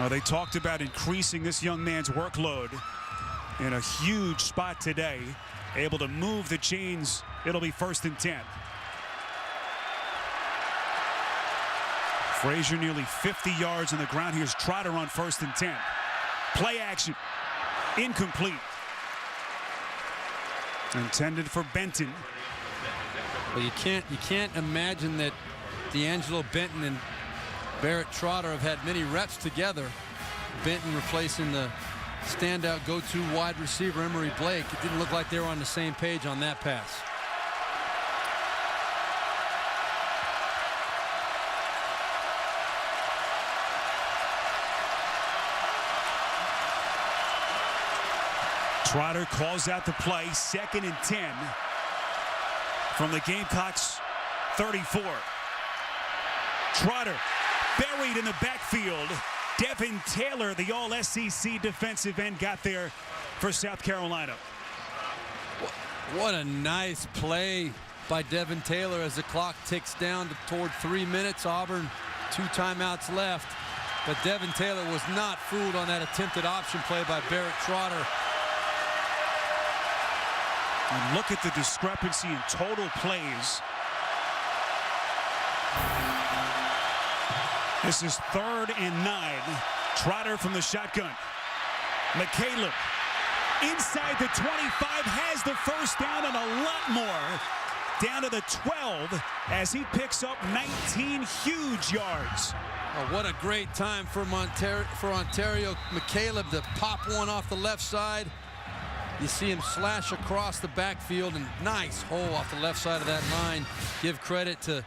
They talked about increasing this young man's workload in a huge spot today. Able to move the chains. It'll be 1st and 10. Frazier nearly 50 yards on the ground. Here's Trotter on 1st and 10. Play action. Incomplete. Intended for Benton. Well, you can't imagine that D'Angelo Benton and Barrett Trotter have had many reps together. Benton replacing the standout go-to wide receiver Emory Blake. It didn't look like they were on the same page on that pass. Trotter calls out the play. 2nd and 10. From the Gamecocks 34. Trotter buried in the backfield. Devin Taylor, the all-SEC defensive end, got there for South Carolina. What a nice play by Devin Taylor as the clock ticks down toward 3 minutes. Auburn, 2 timeouts left. But Devin Taylor was not fooled on that attempted option play by Barrett Trotter. And look at the discrepancy in total plays. This is 3rd and 9. Trotter from the shotgun. McCaleb inside the 25 has the first down, and a lot more. Down to the 12 as he picks up 19 huge yards. Oh, what a great time for Ontario McCaleb to pop one off the left side. You see him slash across the backfield, and nice hole off the left side of that line. Give credit to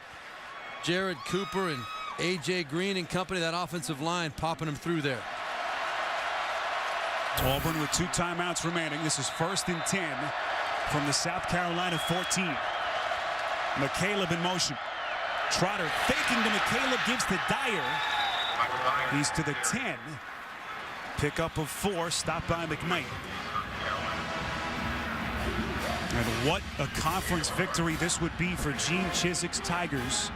Jared Cooper and A.J. Green and company, that offensive line, popping him through there. Auburn with 2 timeouts remaining. This is 1st and 10 from the South Carolina 14. McCaleb in motion. Trotter faking to McCaleb, gives to Dyer. He's to the 10. Pickup of 4, stopped by McKnight. And what a conference victory this would be for Gene Chiswick's Tigers.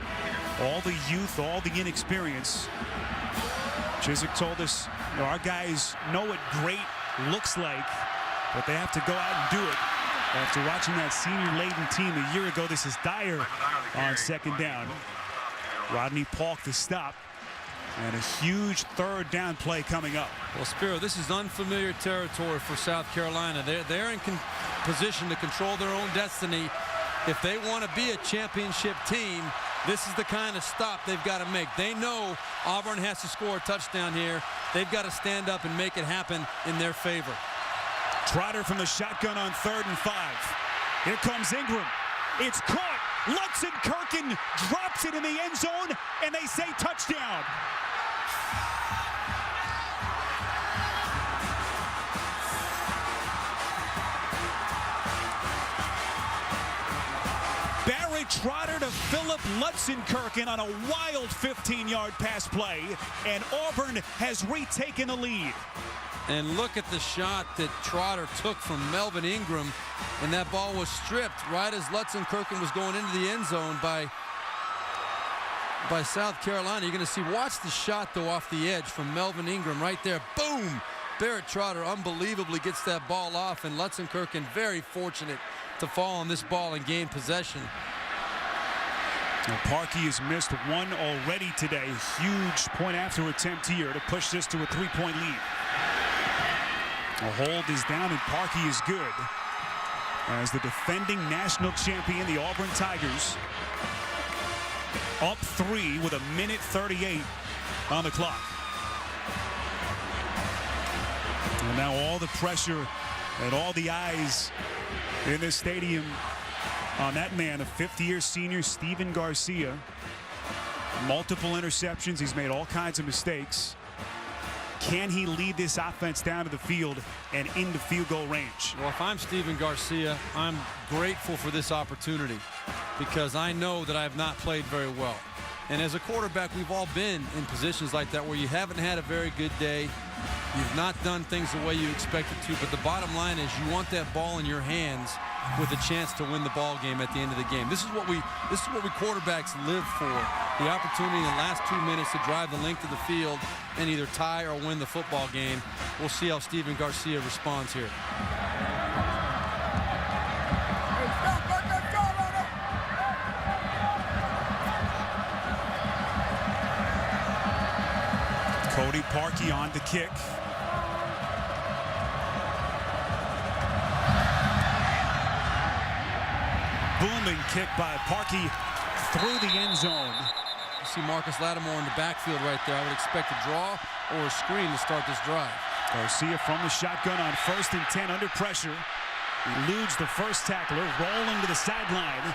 All the youth, all the inexperience. Chiswick told us, our guys know what great looks like, but they have to go out and do it. After watching that senior-laden team a year ago, this is Dyer on second down. Rodney Paulk the stop. And a huge third down play coming up. Well, Spiro, this is unfamiliar territory for South Carolina. They're in position to control their own destiny. If they want to be a championship team, this is the kind of stop they've got to make. They know Auburn has to score a touchdown here. They've got to stand up and make it happen in their favor. Trotter from the shotgun on 3rd and 5. Here comes Ingram. It's caught. Lutzenkirchen drops it in the end zone, and they say touchdown. Barrett Trotter to Philip Lutzenkirchen on a wild 15-yard pass play, and Auburn has retaken the lead. And look at the shot that Trotter took from Melvin Ingram, and that ball was stripped right as Lutzenkirchen was going into the end zone by South Carolina. You're going to see, watch the shot though off the edge from Melvin Ingram right there. Boom! Barrett Trotter unbelievably gets that ball off, and Lutzenkirchen very fortunate to fall on this ball and gain possession. Now Parkey has missed one already today. Huge point after attempt here to push this to a 3-point lead. A hold is down and Parkey is good as the defending national champion, the Auburn Tigers, up 3 with 1:38 on the clock. And now all the pressure and all the eyes in this stadium on that man, a 5th-year senior, Stephen Garcia. Multiple interceptions. He's made all kinds of mistakes. Can he lead this offense down to the field and into field goal range? Well, if I'm Stephen Garcia, I'm grateful for this opportunity because I know that I have not played very well. And as a quarterback, we've all been in positions like that where you haven't had a very good day. You've not done things the way you expected to, but the bottom line is you want that ball in your hands with a chance to win the ball game at the end of the game. This is what we quarterbacks live for. The opportunity in the last 2 minutes to drive the length of the field and either tie or win the football game. We'll see how Stephen Garcia responds here. Cody Parkey on the kick. Booming kick by Parkey through the end zone. You see Marcus Lattimore in the backfield right there. I would expect a draw or a screen to start this drive. Garcia from the shotgun on 1st and 10 under pressure. Eludes the first tackler, rolling to the sideline.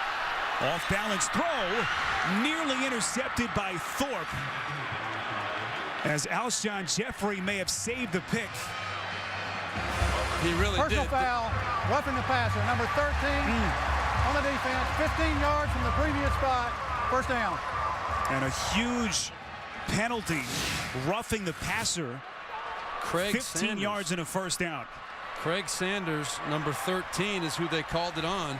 Off balance throw, nearly intercepted by Thorpe. As Alshon Jeffrey may have saved the pick. He really Personal did. foul, roughing the passer, number 13 on the defense, 15 yards from the previous spot, 1st down. And a huge penalty, roughing the passer. Craig 15 Sanders. yards and a 1st down. Craig Sanders, number 13, is who they called it on.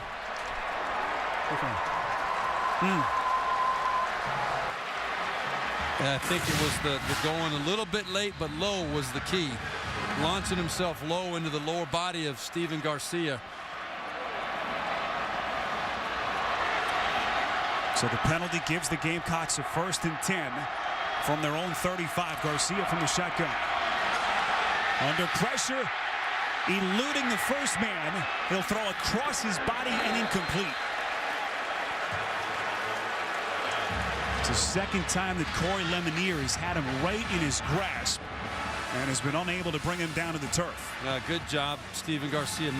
I think it was the going a little bit late, but low was the key. Launching himself low into the lower body of Stephen Garcia. So the penalty gives the Gamecocks a 1st and 10 from their own 35. Garcia from the shotgun. Under pressure, eluding the first man. He'll throw across his body and incomplete. It's the second time that Corey Lemonier has had him right in his grasp and has been unable to bring him down to the turf. Good job, Stephen Garcia,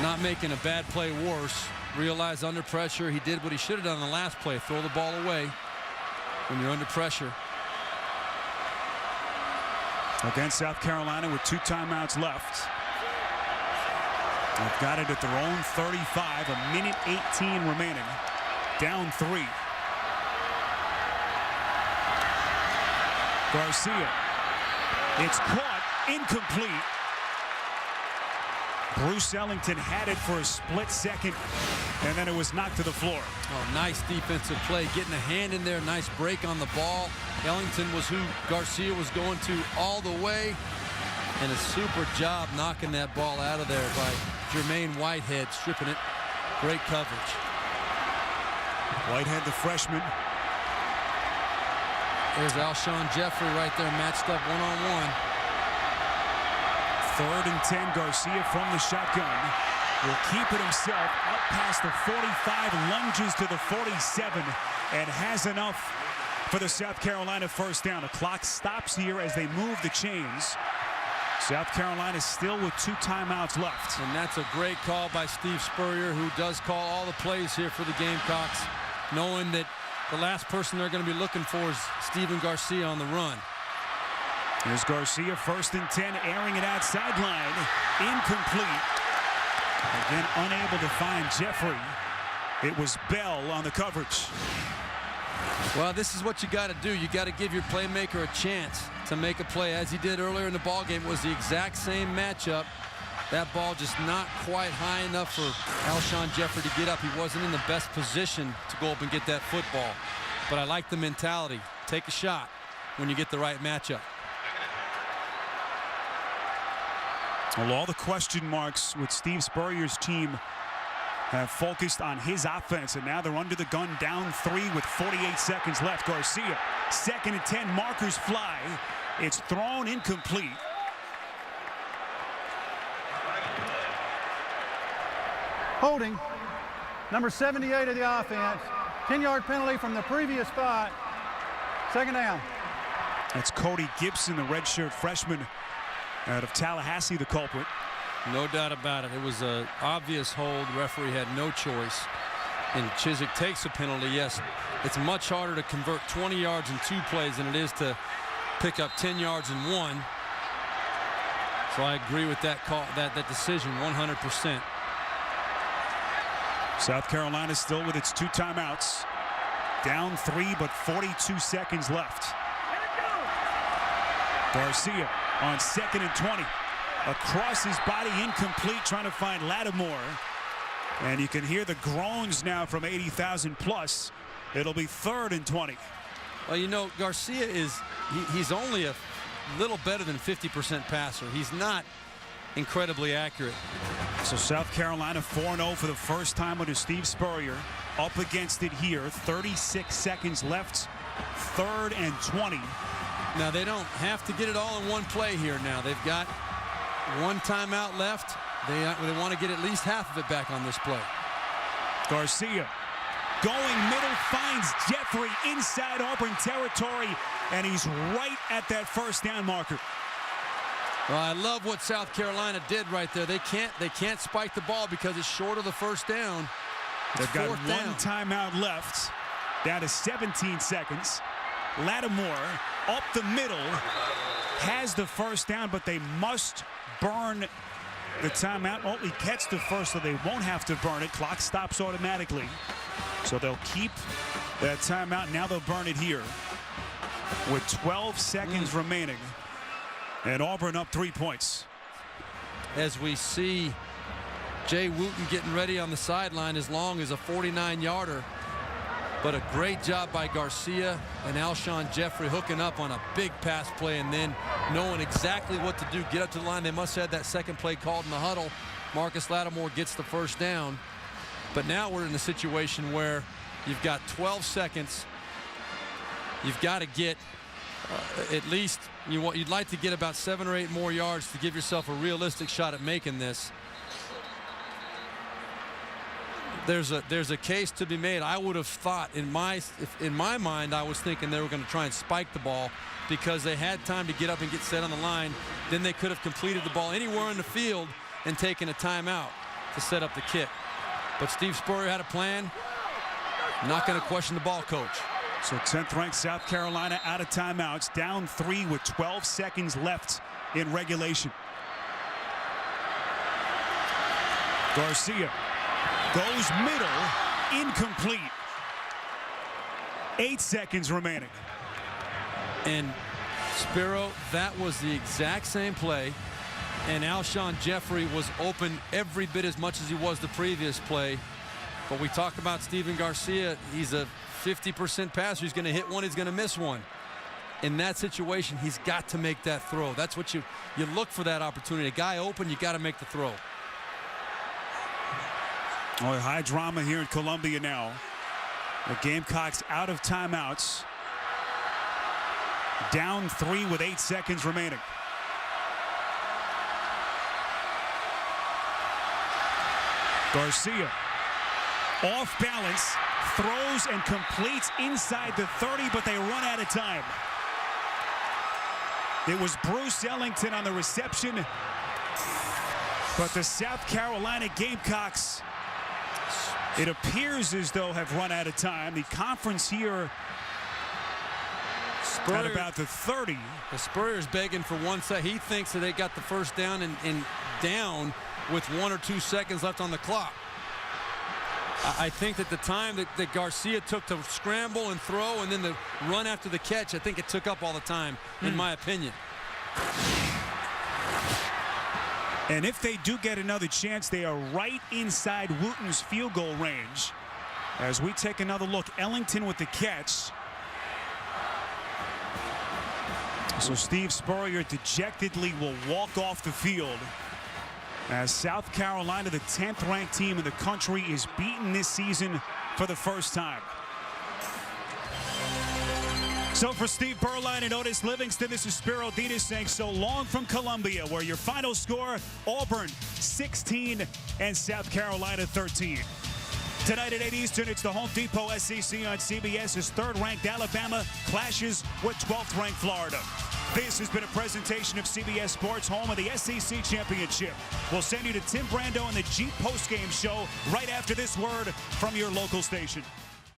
not making a bad play worse. Realized under pressure, he did what he should have done in the last play, throw the ball away when you're under pressure. Against South Carolina with 2 timeouts left. They've got it at their own 35, 1:18 remaining. Down 3. Garcia. It's caught, incomplete. Bruce Ellington had it for a split second, and then it was knocked to the floor. Oh, nice defensive play, getting a hand in there, nice break on the ball. Ellington was who Garcia was going to all the way, and a super job knocking that ball out of there by Jermaine Whitehead, stripping it. Great coverage. Whitehead, the freshman. There's Alshon Jeffrey right there, matched up one-on-one. 3rd and 10, Garcia from the shotgun. Will keep it himself up past the 45, lunges to the 47, and has enough for the South Carolina first down. The clock stops here as they move the chains. South Carolina still with 2 timeouts left. And that's a great call by Steve Spurrier, who does call all the plays here for the Gamecocks, knowing that the last person they're going to be looking for is Steven Garcia on the run. Here's Garcia, 1st and 10, airing it out sideline. Incomplete. Again, unable to find Jeffrey. It was Bell on the coverage. Well, this is what you got to do. You got to give your playmaker a chance to make a play, as he did earlier in the ball game. It was the exact same matchup. That ball just not quite high enough for Alshon Jeffrey to get up. He wasn't in the best position to go up and get that football. But I like the mentality. Take a shot when you get the right matchup. Well, all the question marks with Steve Spurrier's team have focused on his offense, and now they're under the gun, down 3 with 48 seconds left. Garcia, 2nd and 10, markers fly. It's thrown incomplete. Holding, number 78 of the offense. 10-yard penalty from the previous spot. 2nd down. That's Cody Gibson, the redshirt freshman out of Tallahassee, the culprit. No doubt about it. It was an obvious hold. The referee had no choice. And Chiswick takes a penalty. Yes, it's much harder to convert 20 yards in 2 plays than it is to pick up 10 yards in 1. So I agree with that call, that decision 100%. South Carolina still with its 2 timeouts. Down 3, but 42 seconds left. Garcia on 2nd and 20. Across his body, incomplete, trying to find Lattimore. And you can hear the groans now from 80,000 plus. It'll be 3rd and 20. Well, you know, Garcia he's only a little better than 50% passer. He's not incredibly accurate. So South Carolina 4-0 for the first time under Steve Spurrier. Up against it here. 36 seconds left. 3rd and 20. Now, they don't have to get it all in one play here now. They've got 1 timeout left. They want to get at least half of it back on this play. Garcia going middle, finds Jeffrey inside Auburn territory, and he's right at that 1st down marker. Well, I love what South Carolina did right there. They can't spike the ball because it's short of the 1st down. They've got 1 timeout left. Down to 17 seconds. Lattimore up the middle has the 1st down, but they must burn the timeout. Only gets the 1st, so they won't have to burn it. Clock stops automatically. So they'll keep that timeout. Now they'll burn it here with 12 seconds remaining. And Auburn up 3 points. As we see Jay Wooten getting ready on the sideline, as long as a 49-yarder. But a great job by Garcia and Alshon Jeffrey hooking up on a big pass play and then knowing exactly what to do. Get up to the line. They must have had that 2nd play called in the huddle. Marcus Lattimore gets the 1st down. But now we're in a situation where you've got 12 seconds. You've got to get at least, you'd like to get about 7 or 8 more yards to give yourself a realistic shot at making this. There's a case to be made. I would have thought in my mind, I was thinking they were going to try and spike the ball because they had time to get up and get set on the line. Then they could have completed the ball anywhere in the field and taken a timeout to set up the kick. But Steve Spurrier had a plan. Not going to question the ball coach. So 10th ranked South Carolina out of timeouts, down 3 with 12 seconds left in regulation. Garcia goes middle, incomplete. 8 seconds remaining. And Spiro, that was the exact same play And Alshon Jeffrey was open every bit as much as he was the previous play. But we talk about Steven Garcia. He's a 50% passer. He's going to hit one. He's going to miss one. In that situation, he's got to make that throw. That's what you look for, that opportunity. A guy open, you got to make the throw. Oh, high drama here in Columbia now. The Gamecocks out of timeouts. Down 3 with 8 seconds remaining. Garcia off balance, throws and completes inside the 30, but they run out of time. It was Bruce Ellington on the reception, but the South Carolina Gamecocks, it appears as though, have run out of time. The conference here at about the 30. The Spurrier's begging for 1 second. He thinks that they got the first down and down with 1 or 2 seconds left on the clock. I think that the time that Garcia took to scramble and throw and then the run after the catch, I think it took up all the time, in my opinion. And if they do get another chance, they are right inside Wooten's field goal range. As we take another look, Ellington with the catch. So Steve Spurrier dejectedly will walk off the field as South Carolina, the 10th ranked team in the country, is beaten this season for the first time. So for Steve Berline and Otis Livingston, this is Spiro Ditas saying so long from Columbia, where your final score, Auburn 16 and South Carolina 13. Tonight at 8 Eastern, it's the Home Depot SEC on CBS as 3rd-ranked Alabama clashes with 12th-ranked Florida. This has been a presentation of CBS Sports, home of the SEC Championship. We'll send you to Tim Brando and the Jeep postgame show right after this word from your local station.